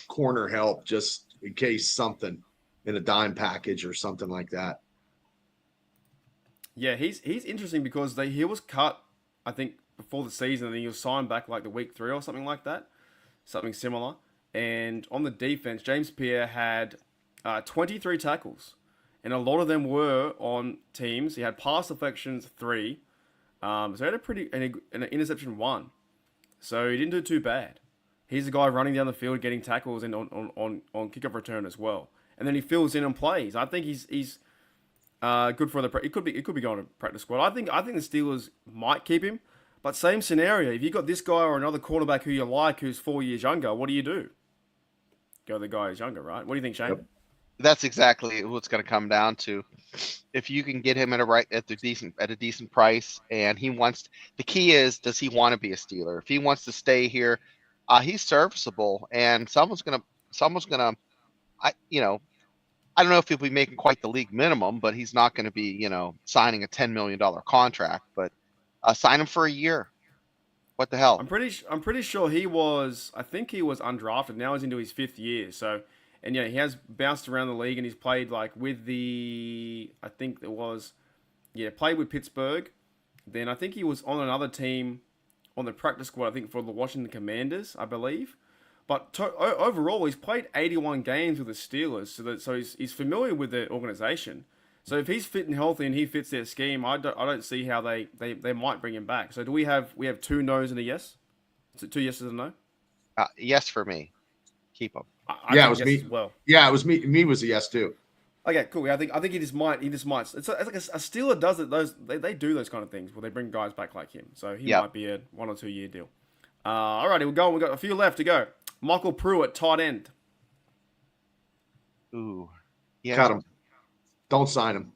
Speaker 1: corner help just in case something in a dime package or something like that.
Speaker 3: Yeah, he's interesting because he was cut, I think, before the season, and he was signed back like the week 3 or something like that, something similar. And on the defense, James Pierre had 23 tackles, and a lot of them were on teams. He had pass deflections 3, so he had an interception 1, so he didn't do too bad. He's the guy running down the field, getting tackles, and on kickoff return as well. And then he fills in and plays. I think he's good for the. It could be going to practice squad. I think the Steelers might keep him, but same scenario. If you got this guy or another quarterback who you like, who's 4 years younger, what do you do? Go the guy who's younger, right? What do you think, Shane?
Speaker 1: Yep.
Speaker 4: That's exactly what's going to come down to. If you can get him at a decent price, and the key is, does he want to be a Steeler? If he wants to stay here, he's serviceable, and someone's gonna. I don't know if he'll be making quite the league minimum, but he's not going to be, signing a $10 million contract. But sign him for a year. What the hell?
Speaker 3: I'm pretty sure he was. I think he was undrafted. Now he's into his 5th year. So, and he has bounced around the league, and he's played like with the. I think there was, played with Pittsburgh. Then I think he was on another team, on the practice squad. I think for the Washington Commanders, I believe. But overall, he's played 81 games with the Steelers, so he's familiar with the organization. So if he's fit and healthy and he fits their scheme, I don't see how they might bring him back. So do we have 2 no's and a yes? Is it 2 yeses and a no?
Speaker 4: Yes for me. Keep him.
Speaker 1: Yeah, it was
Speaker 3: yes
Speaker 1: me.
Speaker 3: as well.
Speaker 1: Yeah, it was me. Me was a yes too.
Speaker 3: Okay, cool. I think he just might. It's like a Steeler does it. They do those kind of things where they bring guys back like him. So he might be a 1 or 2 year deal. Alrighty, we're going. We've got a few left to go. Michael Pruitt, tight end.
Speaker 4: Ooh. Yeah.
Speaker 1: Cut him. Don't sign him.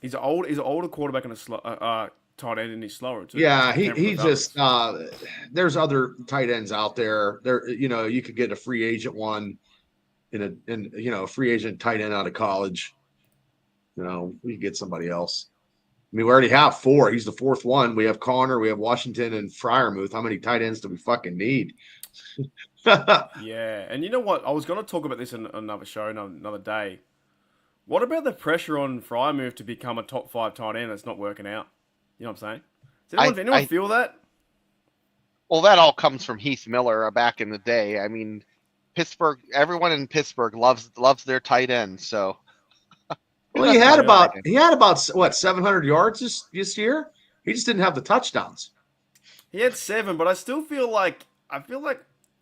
Speaker 3: He's an older quarterback and a tight end, and he's slower too.
Speaker 1: Yeah, he just there's other tight ends out there. There, you could get a free agent one in a free agent tight end out of college. We could get somebody else. I mean, we already have 4. He's the 4th one. We have Connor, we have Washington, and Freiermuth. How many tight ends do we fucking need?
Speaker 3: Yeah, and you know what? I was going to talk about this in another show, another day. What about the pressure on Freiermuth to become a top 5 tight end that's not working out? You know what I'm saying? Does anyone feel that?
Speaker 4: Well, that all comes from Heath Miller back in the day. I mean, Pittsburgh. Everyone in Pittsburgh loves their tight end. So,
Speaker 1: well, he had about what 700 yards this year. He just didn't have the touchdowns.
Speaker 3: He had 7, but I feel like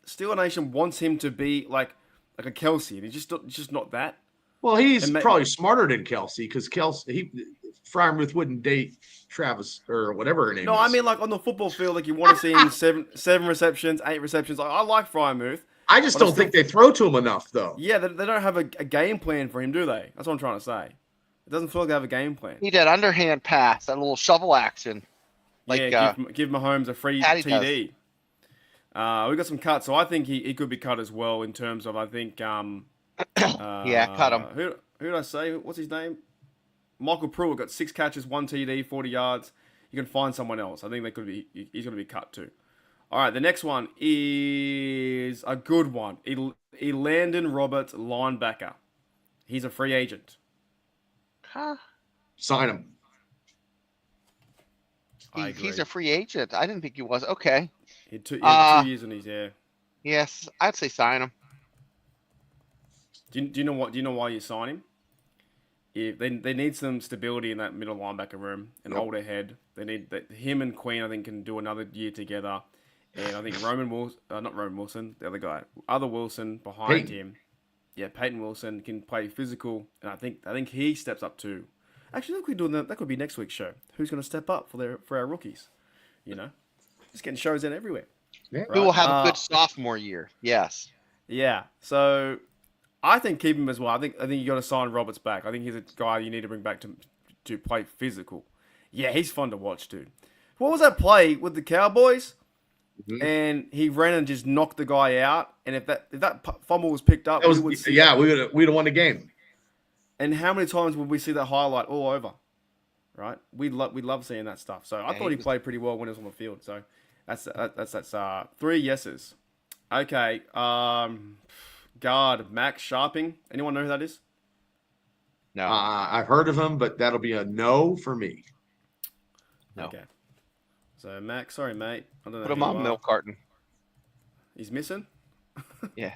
Speaker 3: Steeler Nation wants him to be like a Kelsey, and he's just not that.
Speaker 1: Well, he's probably smarter than Kelsey because Freiermuth wouldn't date Travis or whatever her name is.
Speaker 3: No, I mean like on the football field, like you want to see him 7 receptions, 8 receptions. I like Freiermuth.
Speaker 1: I just don't think they throw to him enough, though.
Speaker 3: Yeah, they don't have a game plan for him, do they? That's what I'm trying to say. It doesn't feel like they have a game plan.
Speaker 4: He did underhand pass, that little shovel action.
Speaker 3: Give Mahomes a free TD. We got some cuts, so I think he could be cut as well in terms of, I think...
Speaker 4: yeah, cut him.
Speaker 3: Who did I say? What's his name? Michael Pruitt got 6 catches, 1 TD, 40 yards. You can find someone else. I think he's going to be cut too. All right, the next one is a good one. Elandon Roberts, linebacker. He's a free agent.
Speaker 4: Huh?
Speaker 1: Sign him.
Speaker 4: He's a free agent. I didn't think he was. Okay.
Speaker 3: He had 2 years in his
Speaker 4: Yes, I'd say sign him.
Speaker 3: Do you know what? Do you know why you sign him? If they need some stability in that middle linebacker room, an older head. They need him and Queen. I think can do another year together, and I think not Roman Wilson, the other guy, other Wilson behind him. Yeah, Peyton Wilson can play physical, and I think he steps up too. Actually, look, we're doing that. That could be next week's show. Who's going to step up for our rookies? Just getting shows in everywhere.
Speaker 1: Yeah.
Speaker 4: Right. Who will have a good sophomore year? Yes.
Speaker 3: Yeah. So I think keep him as well. I think you got to sign Roberts back. I think he's a guy you need to bring back to play physical. Yeah, he's fun to watch, dude. What was that play with the Cowboys? Mm-hmm. And he ran and just knocked the guy out. And if that fumble was picked up,
Speaker 1: we'd have won the game.
Speaker 3: And how many times would we see that highlight all over? Right? We love seeing that stuff. So I thought he played pretty well when he was on the field. So that's 3 yeses. Okay. Guard Max Sharping. Anyone know who that is?
Speaker 4: No.
Speaker 1: I've heard of him, but that'll be a no for me.
Speaker 4: No.
Speaker 3: Okay. So Max, sorry mate. I don't know.
Speaker 4: Put him on milk carton.
Speaker 3: He's missing.
Speaker 4: Yeah.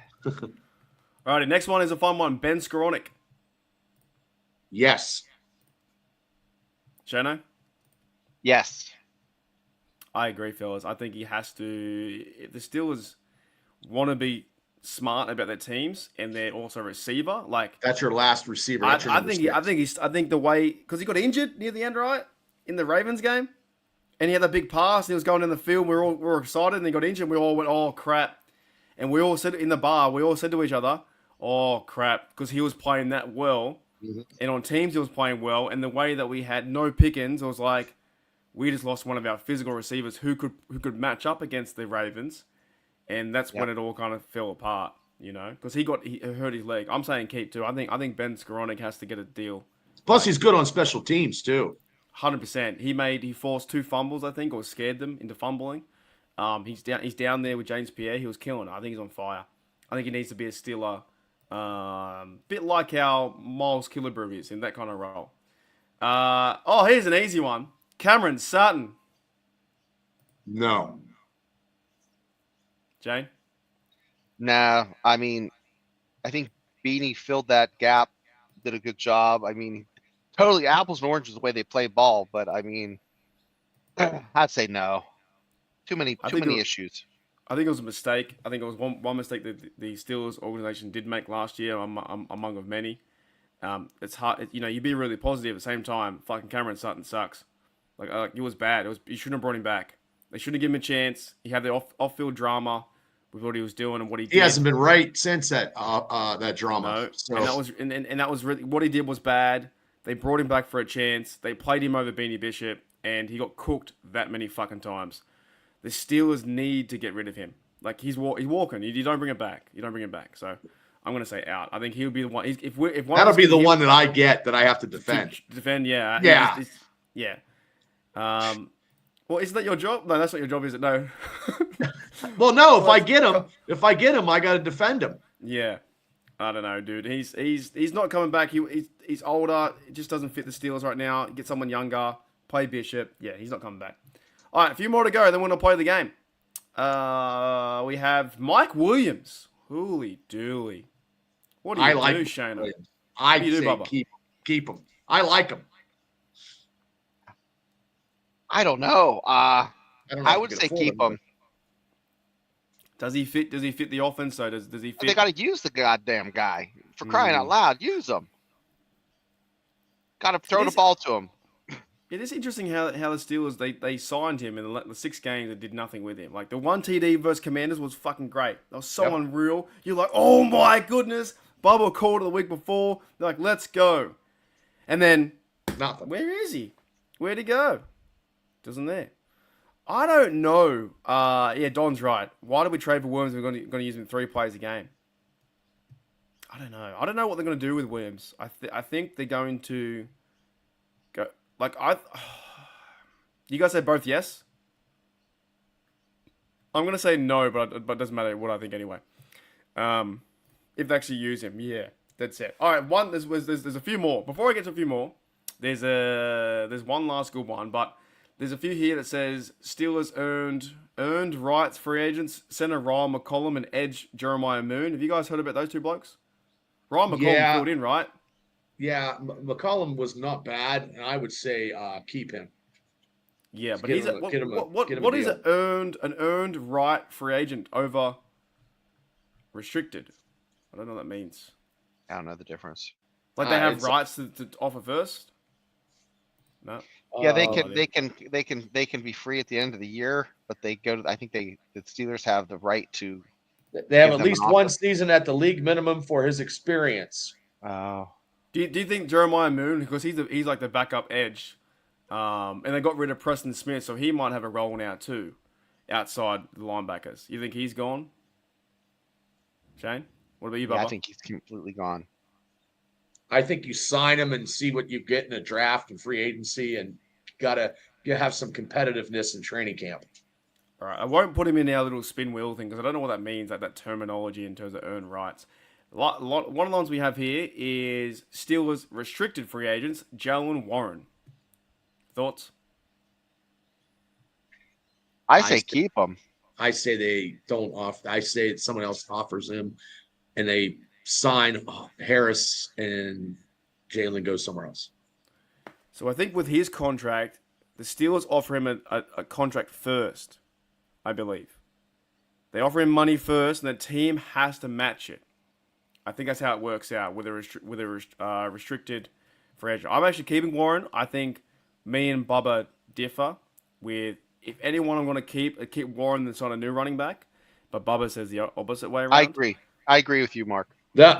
Speaker 3: Alrighty, next one is a fun one. Ben Skoranek.
Speaker 1: Yes.
Speaker 3: Shano?
Speaker 4: Yes.
Speaker 3: I agree, fellas. I think he has to. If the Steelers want to be smart about their teams and they're also a receiver, like
Speaker 1: that's your last receiver.
Speaker 3: I think the way because he got injured near the end, right, in the Ravens game, and he had that big pass and he was going in the field. We were excited, and he got injured. And we all went, "Oh crap!" And we all said in the bar, we all said to each other, "Oh crap," because he was playing that well. Mm-hmm. And on teams, he was playing well. And the way that we had no Pickens, it was like we just lost one of our physical receivers who could match up against the Ravens. And that's when it all kind of fell apart, because he hurt his leg. I'm saying keep too. I think Ben Skoranek has to get a deal.
Speaker 1: Plus, he's good on special teams too.
Speaker 3: 100%. He forced 2 fumbles, I think, or scared them into fumbling. He's down there with James Pierre. He was killing it. I think he's on fire. I think he needs to be a Steeler. Bit like how Miles Killebrew is in that kind of role. Here's an easy one. Cameron Sutton.
Speaker 1: No.
Speaker 3: Jane?
Speaker 4: Nah, I mean, I think Beanie filled that gap did a good job. I mean, totally apples and oranges the way they play ball, but I mean, I'd say no. Too many issues.
Speaker 3: I think it was a mistake. I think it was one mistake that the Steelers organization did make last year, among of many. It's hard, you be really positive at the same time. Fucking Cameron Sutton sucks. Like it was bad. You shouldn't have brought him back. They should have given him a chance. He had the off-field drama with what he was doing and what he did.
Speaker 1: He hasn't been right since that drama.
Speaker 3: No,
Speaker 1: so.
Speaker 3: and that was really what he did was bad. They brought him back for a chance. They played him over Beanie Bishop, and he got cooked that many fucking times. The Steelers need to get rid of him. Like he's walking. You don't bring him back. So I'm gonna say out. I think he'll be the one.
Speaker 1: That'll be the one that I get that I have to defend.
Speaker 3: Yeah. Yeah. Well, isn't that your job? No, that's not your job, is it? No.
Speaker 1: Well, no. If I get him, I got to defend him.
Speaker 3: Yeah. I don't know, dude. He's not coming back. He's older. It just doesn't fit the Steelers right now. Get someone younger. Play Bishop. Yeah, he's not coming back. All right, a few more to go. Then we're gonna play the game. We have Mike Williams. Holy dooly. What do you do, Shana?
Speaker 1: I say keep him. I like him.
Speaker 4: I don't know. I would say
Speaker 1: afford
Speaker 4: keep him.
Speaker 3: Does he fit the offense? So does he fit?
Speaker 4: They got to use the goddamn guy. For crying out loud, use him. Got to throw the ball to him.
Speaker 3: It is interesting how the Steelers they signed him in the 6 games and did nothing with him. Like the one TD versus Commanders was fucking great. That was so unreal. You're like, oh my goodness. Bubba called it the week before. They're like, let's go. And then
Speaker 1: nothing.
Speaker 3: Where is he? Where'd he go? Doesn't there? I don't know. Yeah, Don's right. Why did we trade for Williams? We're going to use him 3 plays a game. I don't know. I don't know what they're going to do with Williams. I think they're going to go like You guys say both yes. I'm going to say no, but it doesn't matter what I think anyway. If they actually use him, yeah, that's it. All right, there's a few more. Before I get to a few more, there's one last good one, but. There's a few here that says Steelers earned rights free agents, center Ryan McCollum and edge Jeremiah Moon. Have you guys heard about those 2 blokes? Ryan McCollum filled in, right?
Speaker 1: Yeah, McCollum was not bad, and I would say keep him.
Speaker 3: Yeah, but he's what is an earned right free agent over restricted? I don't know what that means.
Speaker 4: I don't know the difference.
Speaker 3: Like they have rights to offer first? No.
Speaker 4: Yeah, they can be free at the end of the year, but they go to. I think the Steelers have the right to.
Speaker 1: They have at least 1 season at the league minimum for his experience.
Speaker 4: Oh.
Speaker 3: Do you think Jeremiah Moon, because he's like the backup edge, and they got rid of Preston Smith, so he might have a role now too, outside the linebackers. You think he's gone? Shane, what about you, Bubba?
Speaker 4: Yeah, I think he's completely gone.
Speaker 1: I think you sign him and see what you get in a draft and free agency, and you have some competitiveness in training camp.
Speaker 3: All right, I won't put him in our little spin wheel thing because I don't know what that means, like that terminology in terms of earned rights. One of the ones we have here is Steelers restricted free agents, Jalen Warren. Thoughts?
Speaker 4: I say keep him.
Speaker 1: I say they don't offer. I say someone else offers him, and they sign Harris and Jalen goes somewhere else.
Speaker 3: So I think with his contract, the Steelers offer him a contract first, I believe. They offer him money first, and the team has to match it. I think that's how it works out with a restricted free agent. I'm actually keeping Warren. I think me and Bubba differ with if anyone I'm going to keep Warren that's on a new running back, but Bubba says the opposite way around.
Speaker 4: I agree with you, Mark.
Speaker 1: The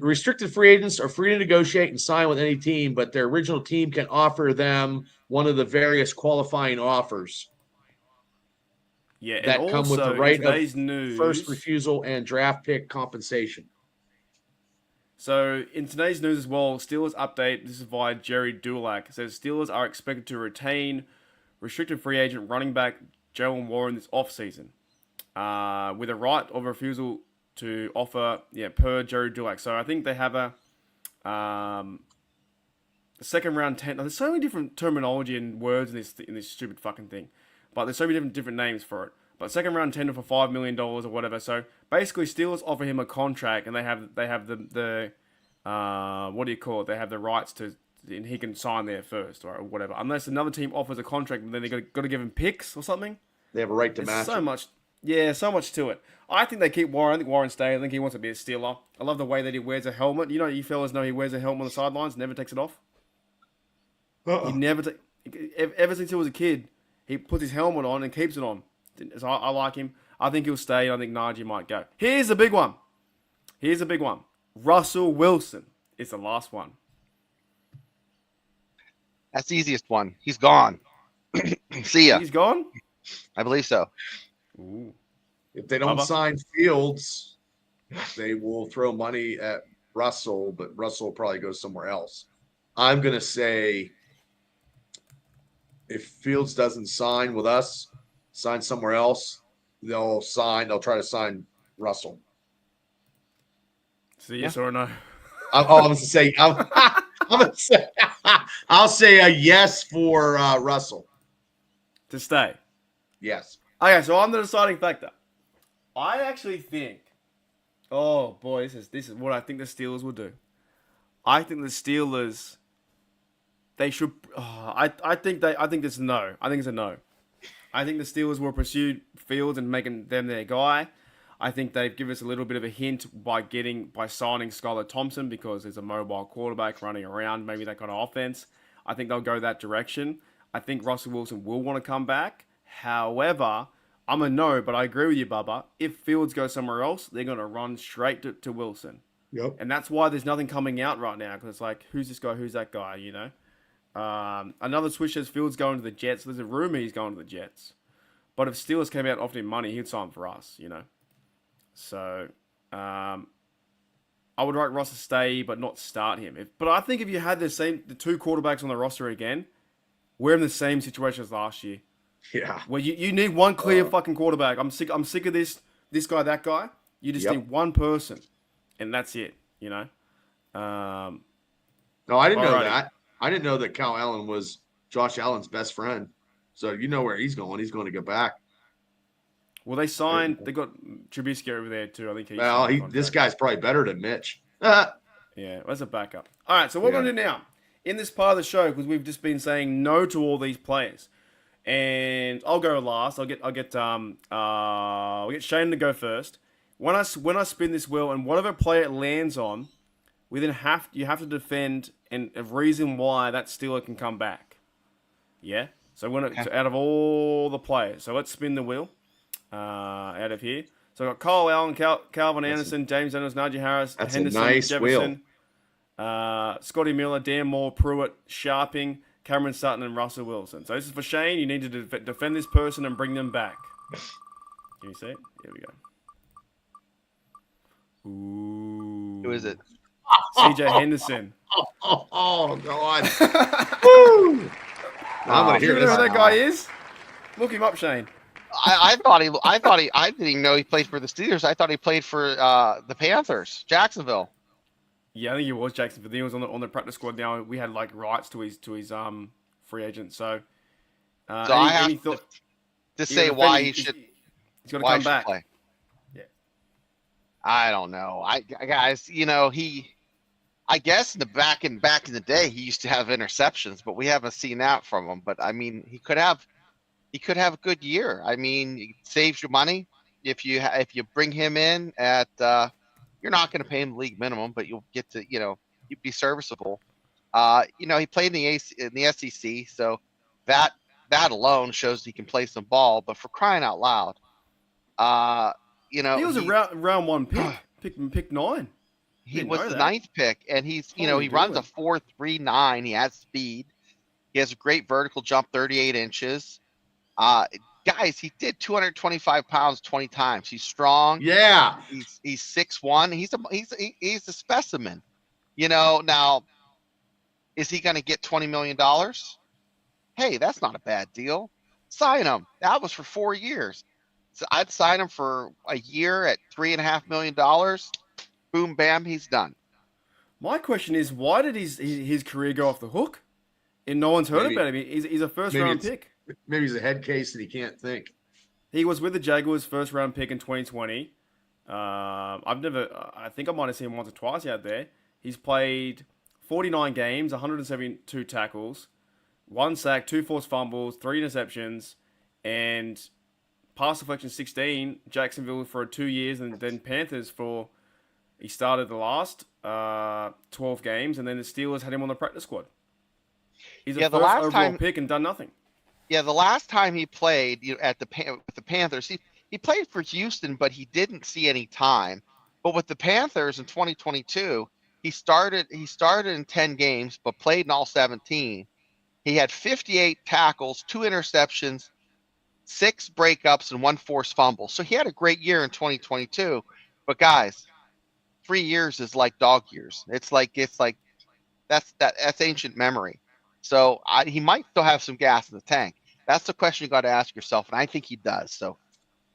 Speaker 1: restricted free agents are free to negotiate and sign with any team, but their original team can offer them one of the various qualifying offers.
Speaker 3: Yeah,
Speaker 1: that
Speaker 3: and
Speaker 1: come with the right of
Speaker 3: news,
Speaker 1: first refusal and draft pick compensation.
Speaker 3: So in today's news as well, Steelers update. This is via Jerry Dulac. It says Steelers are expected to retain restricted free agent running back Jalen Warren this offseason, with a right of refusal to offer, per Jerry Dulac. So I think they have a second round 10. There's so many different terminology and words in this stupid fucking thing, but there's so many different names for it. But second round tender for $5 million or whatever. So basically, Steelers offer him a contract, and they have the what do you call it? They have the rights to, and he can sign there first or whatever. Unless another team offers a contract, and then they got to give him picks or something.
Speaker 1: They have a right to
Speaker 3: There's
Speaker 1: match.
Speaker 3: so
Speaker 1: it.
Speaker 3: much. Yeah, so much to it. I think they keep Warren. I think Warren stays. I think he wants to be a Steeler. I love the way that he wears a helmet. You know, you fellas know he wears a helmet on the sidelines, never takes it off. He never ever since he was a kid, he puts his helmet on and keeps it on. So I like him. I think he'll stay. I think Najee might go. Here's a big one. Russell Wilson is the last one.
Speaker 4: That's the easiest one. He's gone. See ya.
Speaker 3: He's gone?
Speaker 4: I believe so.
Speaker 3: Ooh.
Speaker 1: If they don't
Speaker 3: Bubba?
Speaker 1: sign Fields, they will throw money at Russell, but Russell will probably go somewhere else. I'm going to say if Fields doesn't sign with us, sign somewhere else, they'll try to sign Russell.
Speaker 3: So yes or no?
Speaker 1: I'm going to say, I'll say a yes for Russell.
Speaker 3: To stay.
Speaker 1: Yes.
Speaker 3: Okay, so I'm the deciding factor. I actually think, oh boy, this is what I think the Steelers will do. I think the Steelers, they should. I think it's a no. I think it's a no. I think the Steelers will pursue Fields and making them their guy. I think they've given us a little bit of a hint by signing Skylar Thompson because there's a mobile quarterback running around, maybe that kind of offense. I think they'll go that direction. I think Russell Wilson will want to come back. However, I'm a no, but I agree with you, Bubba. If Fields goes somewhere else, they're going to run straight to Wilson.
Speaker 1: Yep.
Speaker 3: And that's why there's nothing coming out right now, because it's like, who's this guy, who's that guy, you know? Another switch says Fields going to the Jets. There's a rumor he's going to the Jets. But if Steelers came out and offered him money, he'd sign for us, you know? So, I would like Ross to stay, but not start him. But I think if you had the two quarterbacks on the roster again, we're in the same situation as last year.
Speaker 1: Yeah.
Speaker 3: Well, you need one clear fucking quarterback. I'm sick of this guy, that guy. You just need one person, and that's it. You know.
Speaker 1: No, I didn't know that. I didn't know that Cal Allen was Josh Allen's best friend. So you know where he's going. He's going to go back.
Speaker 3: Well, they signed. They got Trubisky over there too. I think.
Speaker 1: This guy's probably better than Mitch.
Speaker 3: Yeah, as a backup. All right, so what we're going to do now, in this part of the show, because we've just been saying no to all these players, and I'll go last. I'll get Shane to go first. When I spin this wheel and whatever player it lands on, you have to defend and a reason why that Steeler can come back. Yeah. So out of all the players, so let's spin the wheel out of here. So I've got Kyle Allen, Calvin Anderson, James Daniels, Najee Harris, Henderson,
Speaker 1: nice
Speaker 3: Jefferson, Scotty Miller, Dan Moore, Pruitt, Sharping, Cameron Sutton, and Russell Wilson. So this is for Shane. You need to defend this person and bring them back. Can you see it? Here we go. Ooh.
Speaker 4: Who is it?
Speaker 3: CJ Henderson.
Speaker 1: Oh God. Woo! I'm gonna hear
Speaker 3: You know
Speaker 1: this.
Speaker 3: who that guy is? Look him up, Shane.
Speaker 4: I didn't even know he played for the Steelers. I thought he played for the Panthers, Jacksonville.
Speaker 3: Yeah, I think he was Jacksonville. He was on the practice squad. Now we had like rights to his free agent. So
Speaker 4: I have to say why he should.
Speaker 3: He's got to come back.
Speaker 4: Play.
Speaker 3: Yeah.
Speaker 4: I don't know. Guys, I guess back in the day he used to have interceptions, but we haven't seen that from him. But I mean, he could have a good year. I mean, it saves you money if you bring him in at you're not going to pay him the league minimum, but you'll get to you'd be serviceable. He played in the SEC, so that alone shows he can play some ball. But for crying out loud, he was
Speaker 3: a round one pick 9.
Speaker 4: He was the 9th pick, and he runs a 4.39. He has speed. He has a great vertical jump, 38 inches. Guys, he did 225 pounds 20 times. He's strong.
Speaker 1: Yeah.
Speaker 4: He's 6'1". He's a specimen. Now, is he going to get $20 million? Hey, that's not a bad deal. Sign him. That was for 4 years. So I'd sign him for a year at $3.5 million. Boom, bam, he's done.
Speaker 3: My question is, why did his career go off the hook? And no one's heard about him. He's a first-round pick.
Speaker 1: Maybe he's a head case that he can't think.
Speaker 3: He was with the Jaguars, first-round pick in 2020. I think I might have seen him once or twice out there. He's played 49 games, 172 tackles, 1 sack, 2 forced fumbles, 3 interceptions, and pass deflection 16. Jacksonville for 2 years, and then Panthers for he started the last 12 games, and then the Steelers had him on the practice squad. He's a
Speaker 4: the
Speaker 3: first
Speaker 4: last
Speaker 3: overall
Speaker 4: time
Speaker 3: pick and done nothing.
Speaker 4: Yeah, the last time he played with the Panthers, he played for Houston, but he didn't see any time. But with the Panthers in 2022, he started in 10 games, but played in all 17. He had 58 tackles, 2 interceptions, 6 breakups, and 1 forced fumble. So he had a great year in 2022. But guys, 3 years is like dog years. It's like that's ancient memory. So he might still have some gas in the tank. That's the question you got to ask yourself, and I think he does. So,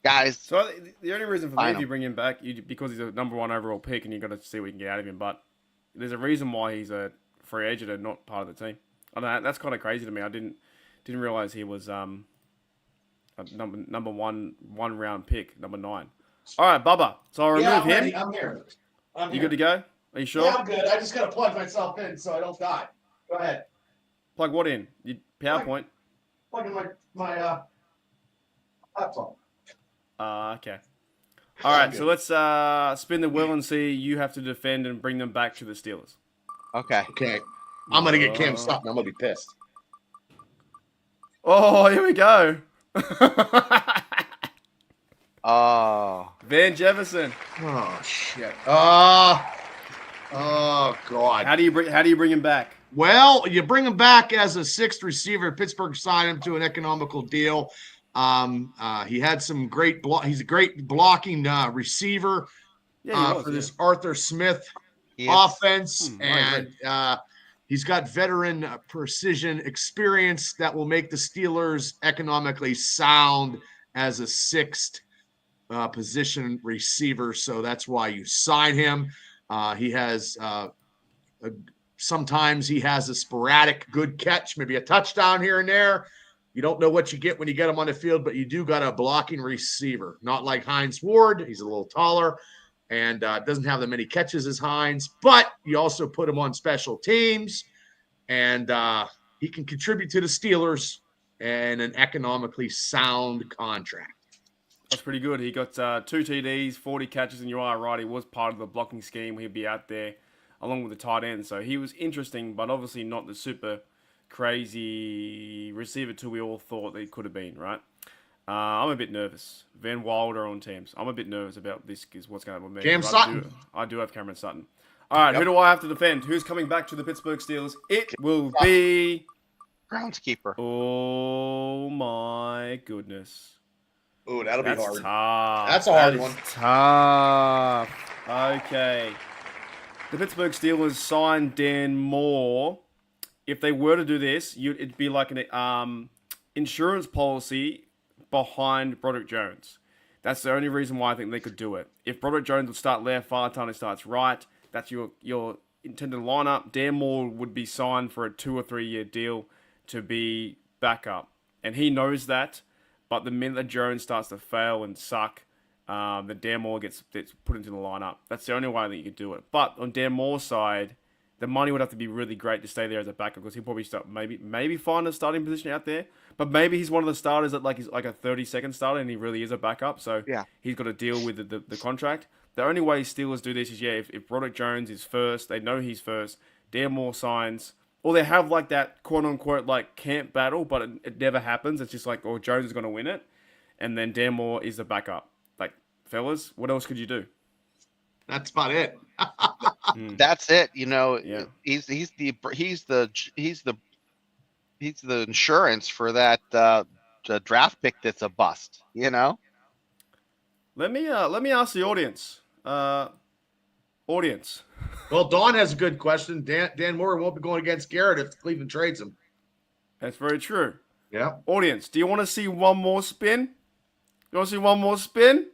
Speaker 4: guys.
Speaker 3: So the only reason for me, if you
Speaker 4: him.
Speaker 3: bring him back, because he's a number 1 overall pick, and you got to see what you can get out of him. But there's a reason why he's a free agent and not part of the team. I don't know, that's kind of crazy to me. I didn't realize he was a number one round pick, number 9. All right, Bubba. So I'll remove him.
Speaker 1: Ready. I'm here.
Speaker 3: You good to go? Are you sure?
Speaker 1: Yeah, I'm good. I just got to plug myself in so I don't die. Go ahead.
Speaker 3: Plug what in? Your PowerPoint?
Speaker 1: Plug in my laptop.
Speaker 3: Okay. All right, so let's spin the wheel and see. You have to defend and bring them back to the Steelers.
Speaker 4: Okay.
Speaker 1: Okay. I'm going to get Cam Sutton. I'm going to be pissed.
Speaker 3: Oh, here we go.
Speaker 4: Oh.
Speaker 3: Van Jefferson.
Speaker 1: Oh, shit. Oh, God.
Speaker 3: How do you bring him back?
Speaker 1: Well, you bring him back as a 6th receiver. Pittsburgh signed him to an economical deal. He had some great he's a great blocking receiver for this Arthur Smith offense, and he's got veteran precision experience that will make the Steelers economically sound as a 6th position receiver. So that's why you sign him. He has sometimes he has a sporadic good catch, maybe a touchdown here and there. You don't know what you get when you get him on the field, but you do got a blocking receiver, not like Hines Ward. He's a little taller and doesn't have that many catches as Hines, but you also put him on special teams, and he can contribute to the Steelers and an economically sound contract.
Speaker 3: That's pretty good. He got 2 TDs, 40 catches, and you are right. He was part of the blocking scheme. He'd be out there along with the tight end. So he was interesting, but obviously not the super crazy receiver 2 we all thought he could have been, right? I'm a bit nervous. Van Wilder on teams. I'm a bit nervous about this because what's going to happen with me.
Speaker 1: Cam Sutton.
Speaker 3: I do have Cameron Sutton. All right, Who do I have to defend? Who's coming back to the Pittsburgh Steelers? It will be
Speaker 4: Groundskeeper.
Speaker 3: Oh my goodness.
Speaker 1: Oh, that'll be hard.
Speaker 3: Tough.
Speaker 1: That's a hard one.
Speaker 3: Tough. Okay. The Pittsburgh Steelers signed Dan Moore. If they were to do this, it'd be like an insurance policy behind Broderick Jones. That's the only reason why I think they could do it. If Broderick Jones would start left, Falatani starts right, that's your intended lineup. Dan Moore would be signed for a 2 or 3 year deal to be backup. And he knows that, but the minute that Jones starts to fail and suck, then Dan Moore gets put into the lineup. That's the only way that you could do it. But on Dan Moore's side, the money would have to be really great to stay there as a backup because he'll probably start maybe find a starting position out there. But maybe he's one of the starters that he's like a 30-second starter and he really is a backup. So he's got to deal with the contract. The only way Steelers do this is if Broderick Jones is first, they know he's first. Dan Moore signs, or they have like that quote unquote like camp battle, but it never happens. It's just like, Jones is going to win it, and then Dan Moore is the backup. Like, fellas, what else could you do?
Speaker 1: That's about it.
Speaker 4: That's it. You know, he's the insurance for that draft pick that's a bust. You know.
Speaker 3: Let me ask the audience. Audience.
Speaker 1: Well, Dawn has a good question. Dan Moore won't be going against Garrett if Cleveland trades him.
Speaker 3: That's very true.
Speaker 1: Yeah.
Speaker 3: Audience, do you want to see one more spin? You want to see one more spin?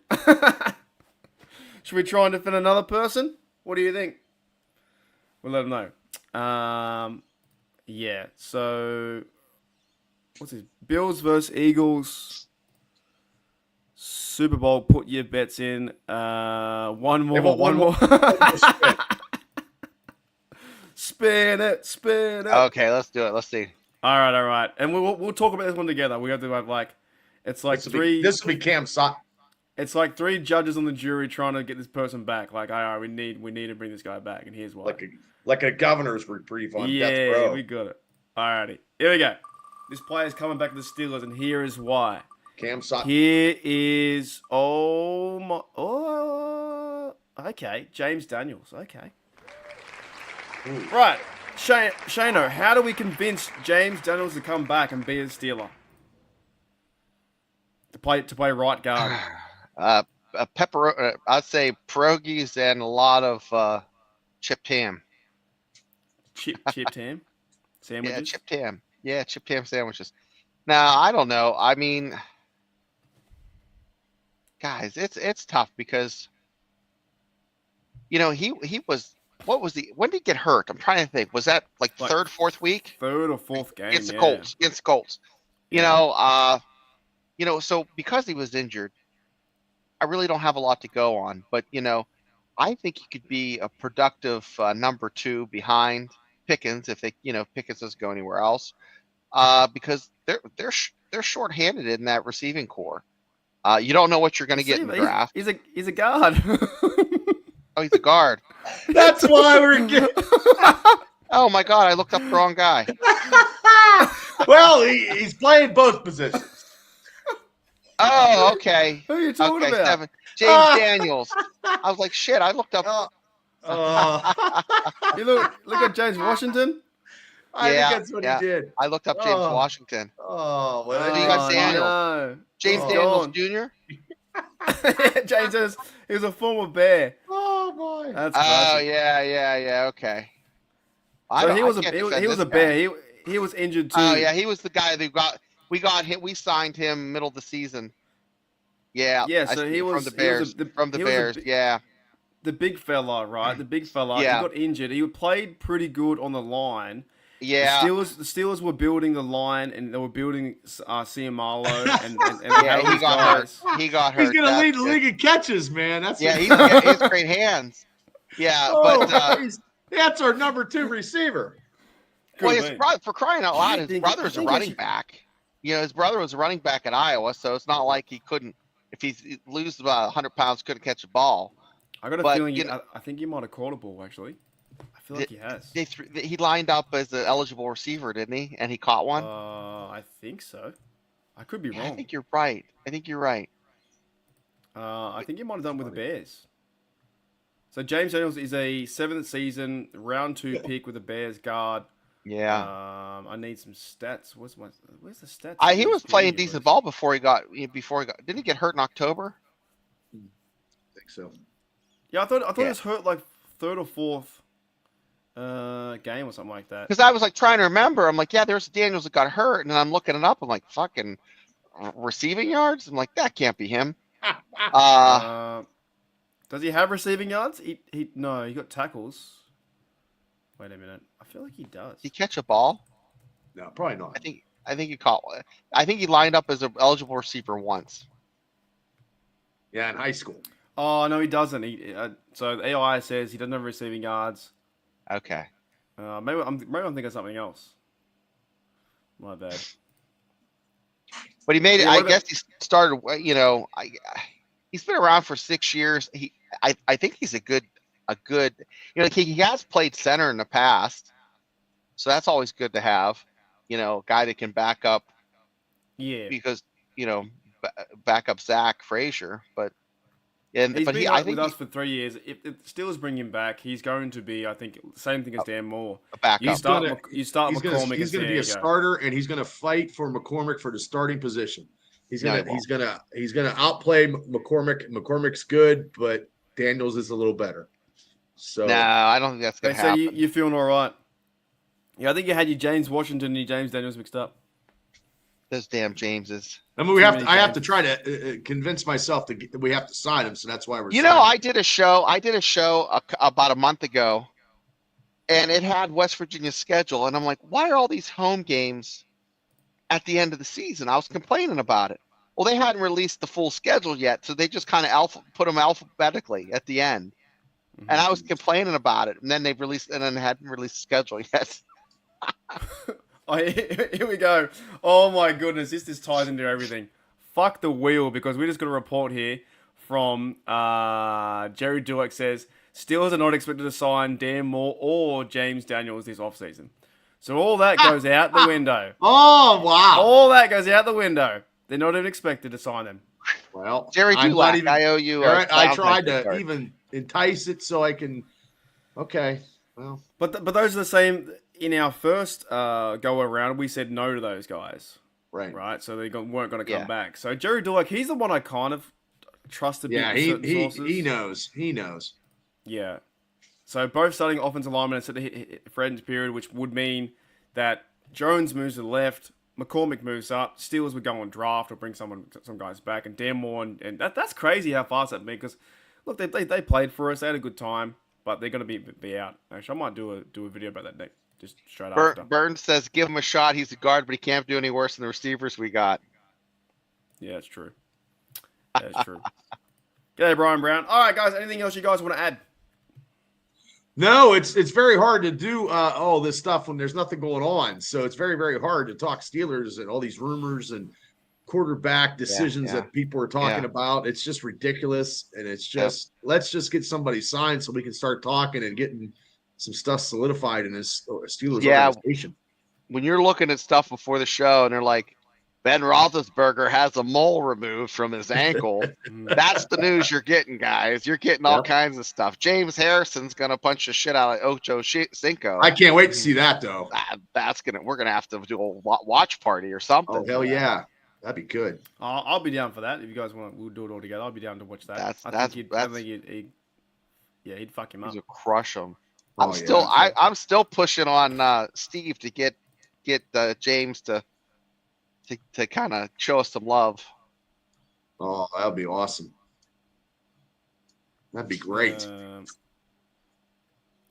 Speaker 3: Should we try and defend another person? What do you think? We'll let them know. Yeah. So, what's this? Bills versus Eagles. Super Bowl. Put your bets in. One more. Spin it, spin it.
Speaker 4: Okay, let's do it. Let's see.
Speaker 3: All right. And we'll talk about this one together. We have to have like, it's like
Speaker 1: This will be Cam Sutton.
Speaker 3: It's like 3 judges on the jury trying to get this person back. Like, all right, we need to bring this guy back, and here's why.
Speaker 1: Like a governor's reprieve on death
Speaker 3: Yeah,
Speaker 1: row.
Speaker 3: we got it. Alrighty, here we go. This player's coming back to the Steelers, and here is why.
Speaker 1: Cam Sutton.
Speaker 3: Here is okay, James Daniels. Okay,
Speaker 1: Ooh.
Speaker 3: right, Shano. How do we convince James Daniels to come back and be a Steeler? To play right guard.
Speaker 4: I'd say pierogies and a lot of chipped ham.
Speaker 3: Chipped ham sandwiches.
Speaker 4: Yeah, chipped ham. Yeah, chipped ham sandwiches. Now I don't know. I mean, guys, it's tough because he was. What was when did he get hurt? I'm trying to think. Was that like third, fourth week?
Speaker 3: Third or fourth game
Speaker 4: Against the Colts. Against the Colts. So because he was injured, I really don't have a lot to go on. But I think he could be a productive number 2 behind Pickens if Pickens doesn't go anywhere else. Because they're shorthanded in that receiving core. You don't know what you're going to get in the draft.
Speaker 3: He's a guard.
Speaker 4: Oh, he's a guard.
Speaker 1: That's why we're getting.
Speaker 4: Oh my God! I looked up the wrong guy.
Speaker 1: Well, he's playing both positions.
Speaker 4: Oh, okay.
Speaker 3: Who are you talking about?
Speaker 4: James Daniels. I was like, shit. I looked up.
Speaker 3: You look at James Washington.
Speaker 1: I think that's what he did.
Speaker 4: I looked up James Washington.
Speaker 1: Oh, well,
Speaker 4: you got Daniels.
Speaker 3: No.
Speaker 4: James Daniels Jr.
Speaker 3: James Daniels, he was a former Bear.
Speaker 1: Oh boy.
Speaker 3: That's classic.
Speaker 4: Yeah. Okay.
Speaker 3: So he was a Bear. He was injured too.
Speaker 4: Oh yeah, he was the guy that we got him. We signed him middle of the season. Yeah.
Speaker 3: Yeah. So he was
Speaker 4: from the Bears. From the Bears. Yeah.
Speaker 3: The big fella, right? The big fella.
Speaker 4: Yeah.
Speaker 3: He got injured. He played pretty good on the line.
Speaker 4: Yeah.
Speaker 3: The Steelers were building the line, and they were building Ciamalo, and
Speaker 4: yeah, he got hurt. He got hurt.
Speaker 1: He's gonna lead the league in catches, man. That's
Speaker 4: he has great hands. Yeah, but
Speaker 1: that's our number 2 receiver.
Speaker 4: Well, his brother, for crying out loud, his brother's a running back. His brother was a running back at Iowa, so it's not like he couldn't. If he loses about 100 pounds, couldn't catch a ball.
Speaker 3: I got a feeling. I think he might have caught a ball actually. I feel like he has.
Speaker 4: He lined up as an eligible receiver, didn't he? And he caught one.
Speaker 3: I think so. I could be wrong.
Speaker 4: I think you're right. I think
Speaker 3: he might have done with the Bears. So James Daniels is a 7th season round 2 pick with the Bears guard.
Speaker 4: Yeah.
Speaker 3: I need some stats. Where's the stats?
Speaker 4: He was playing decent ball before he got. Didn't he get hurt in October?
Speaker 1: I think so.
Speaker 3: Yeah, I thought he was hurt like 3rd or 4th game or something like that.
Speaker 4: Because I was like trying to remember. I'm like, yeah, there's Daniels that got hurt, and then I'm looking it up. I'm like, fucking receiving yards. I'm like, that can't be him.
Speaker 3: Does he have receiving yards? No, he got tackles. Wait a minute. I feel like he does.
Speaker 4: Did he catch a ball?
Speaker 1: No, probably not.
Speaker 4: I think he caught one. I think he lined up as an eligible receiver once.
Speaker 1: Yeah, in high school.
Speaker 3: Oh no, he doesn't. So the AI says he doesn't have receiving yards.
Speaker 4: Okay.
Speaker 3: Maybe I'm thinking of something else. My bad.
Speaker 4: But he made it. I guess he started. He's been around for 6 years. I think he's a good. He has played center in the past, so that's always good to have. A guy that can back up. Yeah. Because back up Zach Frazier, but.
Speaker 3: He's been with us for 3 years. If the Steelers bring him back, he's going to be, I think, same thing as Dan Moore.
Speaker 4: A backup.
Speaker 3: You start McCormick.
Speaker 1: He's going to be a starter, and he's going to fight for McCormick for the starting position. He's going to outplay McCormick. McCormick's good, but Daniels is a little better. So
Speaker 4: no, I don't think that's going to happen.
Speaker 3: So you're feeling all right? Yeah, I think you had your James Washington and your James Daniels mixed up.
Speaker 4: Those damn Jameses.
Speaker 1: I mean, I have to try to convince myself that we have to sign him, so that's why we're.
Speaker 4: I did a show about a month ago, and it had West Virginia's schedule, and I'm like, why are all these home games at the end of the season? I was complaining about it. Well, they hadn't released the full schedule yet, so they just kind of put them alphabetically at the end. and I was complaining about it, and then they've released, and then hadn't released the schedule yet.
Speaker 3: Oh, here we go. Oh my goodness, this ties into everything. Fuck the wheel, because we just got a report here from Jerry Dueck says Steelers are not expected to sign Dan Moore or James Daniels this offseason. So all that goes out the window.
Speaker 1: Oh, wow.
Speaker 3: All that goes out the window. They're not even expected to sign them.
Speaker 1: Well,
Speaker 4: Jerry
Speaker 1: I'm not
Speaker 4: Dulac,
Speaker 1: even-
Speaker 4: I owe you.
Speaker 1: I tried to even entice it so I can. Okay. Well,
Speaker 3: But those are the same. In our first go around, we said no to those guys.
Speaker 1: right.
Speaker 3: Right? So they weren't going to come
Speaker 4: Yeah.
Speaker 3: back. So Jerry Dulac, he's the one I kind of trust a bit
Speaker 1: Yeah,
Speaker 3: with certain sources.
Speaker 1: he knows. He knows.
Speaker 3: Yeah. So both starting offensive linemen at the friends period, which would mean that Jones moves to the left, McCormick moves up, Steelers would go on draft or bring some guys back, and Dan Moore, and that's crazy how fast that been, because look, they played for us, they had a good time, but they're going to be out. Actually, I might do a video about that next, just straight after.
Speaker 4: Burns says, give him a shot. He's a guard, but he can't do any worse than the receivers we got.
Speaker 3: Yeah, it's true. That's true. G'day, Brian Brown. All right, guys, anything else you guys want to add?
Speaker 1: No, it's very hard to do all this stuff when there's nothing going on. So it's very, very hard to talk Steelers and all these rumors and quarterback decisions that people are talking about. It's just ridiculous. And it's just, let's just get somebody signed so we can start talking and getting some stuff solidified in this Steelers organization.
Speaker 4: When you're looking at stuff before the show and they're like, Ben Roethlisberger has a mole removed from his ankle. That's the news you're getting, guys. You're getting all kinds of stuff. James Harrison's gonna punch the shit out of Ocho Cinco.
Speaker 1: I can't wait to see that, though.
Speaker 4: We're gonna have to do a watch party or something.
Speaker 1: Oh, hell yeah. That'd be good.
Speaker 3: I'll be down for that. If you guys want, we'll do it all together. I'll be down to watch that. I think he'd fuck him up.
Speaker 4: He'd crush him.
Speaker 1: Oh,
Speaker 4: I'm still pushing on Steve to get James to kind of show us some love.
Speaker 1: Oh, that'd be awesome. That'd be great.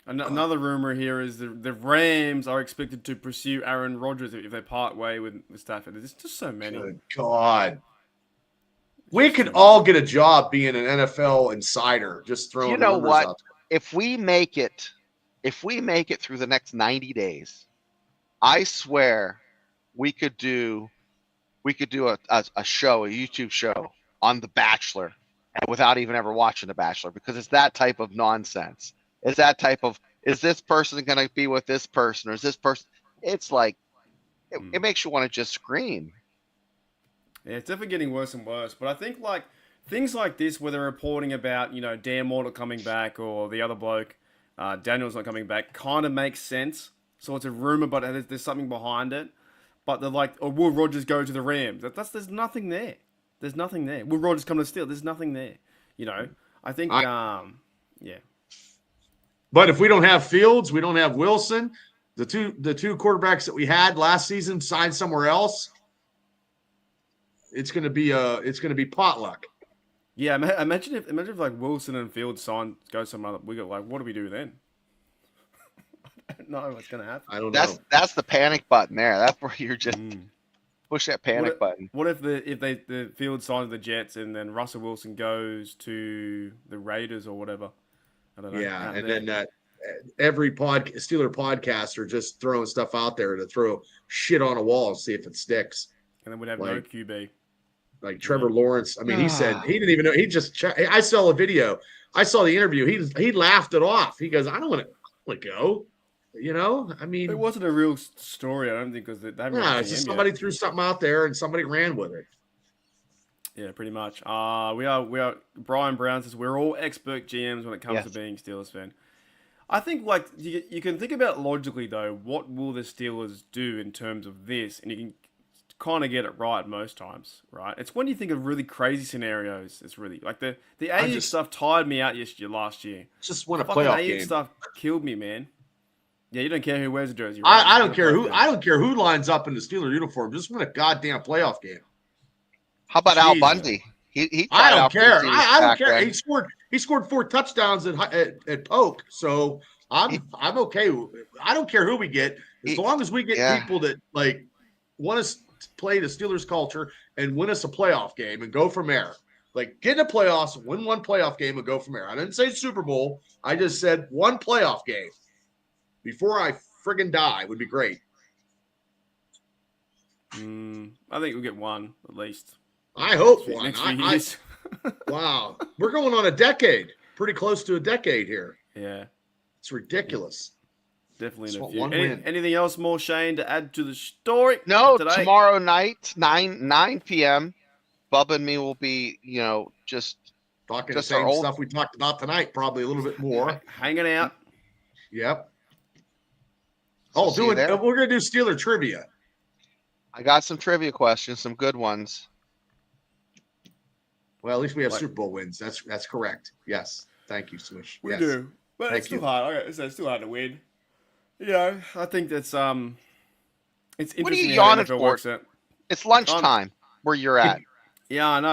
Speaker 3: Another rumor here is the Rams are expected to pursue Aaron Rodgers if they part way with Stafford. There's just so many.
Speaker 1: Good God. We could all get a job being an NFL insider, just throwing
Speaker 4: You know
Speaker 1: numbers
Speaker 4: what?
Speaker 1: out
Speaker 4: If we make it through the next 90 days, I swear we could do a show, a YouTube show on The Bachelor, and without even ever watching The Bachelor, because it's that type of nonsense. It's that type of, is this person going to be with this person, or is this person? It's like, it makes you want to just scream.
Speaker 3: Yeah, it's definitely getting worse and worse. But I think like things like this, where they're reporting about, Dan Moore not coming back, or the other bloke, Daniel's not coming back, kind of makes sense. So it's a rumor, but there's something behind it. But they're like, oh, will Rodgers go to the Rams? There's nothing there. There's nothing there. Will Rodgers come to Steel? There's nothing there. I think, yeah.
Speaker 1: But if we don't have Fields, we don't have Wilson. The two quarterbacks that we had last season signed somewhere else. It's gonna be potluck.
Speaker 3: Yeah, imagine if like Wilson and Fields go somewhere other. We go like, what do we do then? I don't know what's gonna happen.
Speaker 1: I don't know.
Speaker 4: That's the panic button there. That's where you're just push that panic button.
Speaker 3: What if the Fields signs the Jets and then Russell Wilson goes to the Raiders or whatever? I don't know.
Speaker 1: Yeah, and then every Steeler podcaster just throwing stuff out there to throw shit on a wall and see if it sticks.
Speaker 3: And then we'd have no QB.
Speaker 1: Like Trevor Lawrence. I mean, he said he didn't even know. He just. I saw a video. I saw the interview. He laughed it off. He goes, "I don't want to go." I mean,
Speaker 3: it wasn't a real story. I don't think, because they haven't.
Speaker 1: Yeah, it's just somebody threw something out there and somebody ran with it.
Speaker 3: Yeah, pretty much. We are. Brian Brown says we're all expert GMs when it comes to being Steelers fan. I think like you can think about it logically though. What will the Steelers do in terms of this? And you can kind of get it right most times, right? It's when you think of really crazy scenarios. It's really like the Ayuk stuff tired me out last year.
Speaker 1: Just win a playoff
Speaker 3: Ayuk
Speaker 1: game.
Speaker 3: Stuff killed me, man. Yeah, you don't care who wears a jersey.
Speaker 1: Right? I don't care who. I don't care who lines up in the Steeler uniform. Just win a goddamn playoff game.
Speaker 4: How about Al Bundy? He
Speaker 1: I don't care. I don't care. He scored 4 touchdowns at Polk. So I'm okay. I don't care who we get, as long as we get people that like want to play the Steelers culture and win us a playoff game and go from there. Like, get in the playoffs, win one playoff game, and go from there. I didn't say Super Bowl. I just said one playoff game before I friggin' die would be great.
Speaker 3: I think we'll get one at least.
Speaker 1: I hope one.
Speaker 3: Next few years.
Speaker 1: Wow. We're going on a decade. Pretty close to a decade here.
Speaker 3: Yeah.
Speaker 1: It's ridiculous.
Speaker 3: Definitely in a
Speaker 1: Just
Speaker 3: few.
Speaker 1: want one win.
Speaker 3: Anything else more, Shane, to add to the story?
Speaker 4: No,
Speaker 3: today?
Speaker 4: tomorrow night, 9 p.m. Bubba and me will be, just
Speaker 1: Talking the
Speaker 4: Just our
Speaker 1: same
Speaker 4: old-
Speaker 1: stuff we talked about tonight, probably a little bit more.
Speaker 3: Hanging out.
Speaker 1: Yep.
Speaker 4: So see you there.
Speaker 1: We're going to do Steeler trivia.
Speaker 4: I got some trivia questions, some good ones.
Speaker 1: Well, at least we have
Speaker 3: Like-
Speaker 1: Super Bowl wins. That's correct. Yes. Thank you, Swish.
Speaker 3: We
Speaker 1: Yes.
Speaker 3: do. But
Speaker 1: Thank
Speaker 3: it's still
Speaker 1: you.
Speaker 3: hard. It's still hard to win. I think that's it's interesting
Speaker 4: What are you
Speaker 3: how
Speaker 4: yawning
Speaker 3: NFL
Speaker 4: for?
Speaker 3: works out.
Speaker 4: It's lunchtime where you're at.
Speaker 3: Yeah, I know.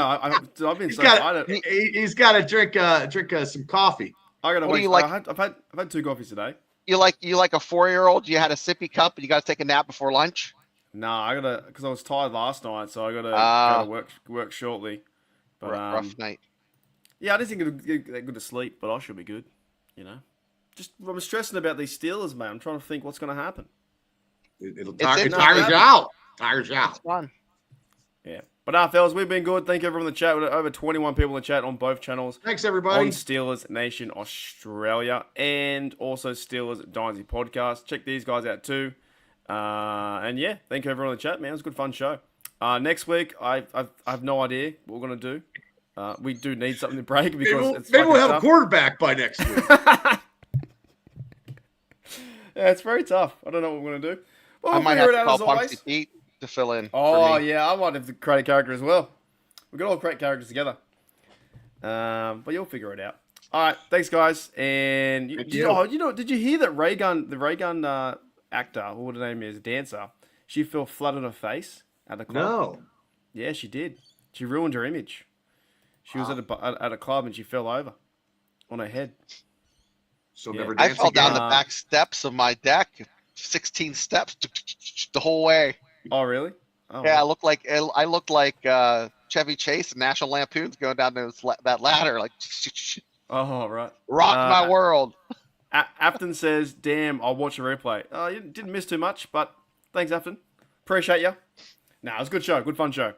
Speaker 3: I've been
Speaker 1: He's
Speaker 3: so
Speaker 1: got
Speaker 3: tired.
Speaker 1: he's got to drink some coffee.
Speaker 3: I got to
Speaker 4: What do
Speaker 3: wait.
Speaker 4: you like-
Speaker 3: I've had 2 coffees today.
Speaker 4: You like a 4-year-old? You had a sippy cup and you got to take a nap before lunch?
Speaker 3: No, I gotta because I was tired last night, so I gotta go to work shortly. But
Speaker 4: Rough night.
Speaker 3: yeah, I didn't think it'd get that good to sleep, but I should be good. Just I'm stressing about these Steelers, man. I'm trying to think what's gonna happen.
Speaker 1: It
Speaker 4: It's
Speaker 1: tires
Speaker 3: interesting.
Speaker 1: you out. Tires you
Speaker 4: It's
Speaker 1: out.
Speaker 4: fun.
Speaker 3: Yeah, but fellas, we've been good. Thank you everyone in the chat. We've got over 21 people in the chat on both channels.
Speaker 1: Thanks,
Speaker 3: On
Speaker 1: everybody.
Speaker 3: Steelers Nation Australia and also Steelers Dynasty Podcast. Check these guys out too. And yeah, thank you everyone in the chat, man. It was a good fun show. Next week, I have no idea what we're gonna do. We do need something to break because
Speaker 1: Maybe we'll have a
Speaker 3: tough.
Speaker 1: quarterback by next week.
Speaker 3: Yeah, it's very tough. I don't know what we're gonna do. Well,
Speaker 4: I
Speaker 3: we'll
Speaker 4: might
Speaker 3: figure
Speaker 4: have
Speaker 3: it
Speaker 4: to
Speaker 3: out
Speaker 4: call
Speaker 3: as always.
Speaker 4: Punksy Pete to fill in.
Speaker 3: Oh
Speaker 4: for me.
Speaker 3: yeah, I might have to create a character as well. We've got all great characters together. But you'll figure it out. All right, thanks guys. And
Speaker 1: Thank
Speaker 3: did
Speaker 1: you.
Speaker 3: did you hear that the Ray Gun actor, or what her name is, dancer, she fell flat on her face at the club?
Speaker 1: No.
Speaker 3: Yeah, she did. She ruined her image. She was at a club and she fell over on her head.
Speaker 1: So
Speaker 3: Yeah.
Speaker 1: never
Speaker 4: I
Speaker 1: dance
Speaker 4: fell
Speaker 1: again.
Speaker 4: down the back steps of my deck, 16 steps the whole way.
Speaker 3: Oh really? Oh,
Speaker 4: Yeah, I looked like Chevy Chase and National Lampoon's going down that ladder, like
Speaker 3: Oh right.
Speaker 4: rock my world.
Speaker 3: Afton says, "Damn, I'll watch a replay." You didn't miss too much, but thanks, Afton. Appreciate you. Nah, it was a good show, good fun show.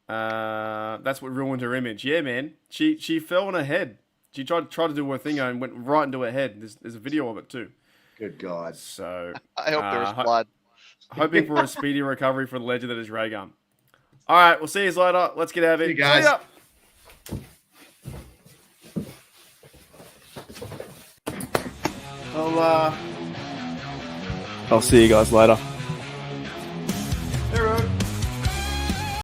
Speaker 3: That's what ruined her image. Yeah, man. She fell on her head. She tried to do her thing and went right into her head. There's a video of it too.
Speaker 1: Good God.
Speaker 3: So
Speaker 4: I hope there was blood.
Speaker 3: hoping for a speedy recovery for the legend that is Ray Gun. All right, we'll see you later. Let's get out of here.
Speaker 1: See you guys.
Speaker 3: ya. I'll see you guys later.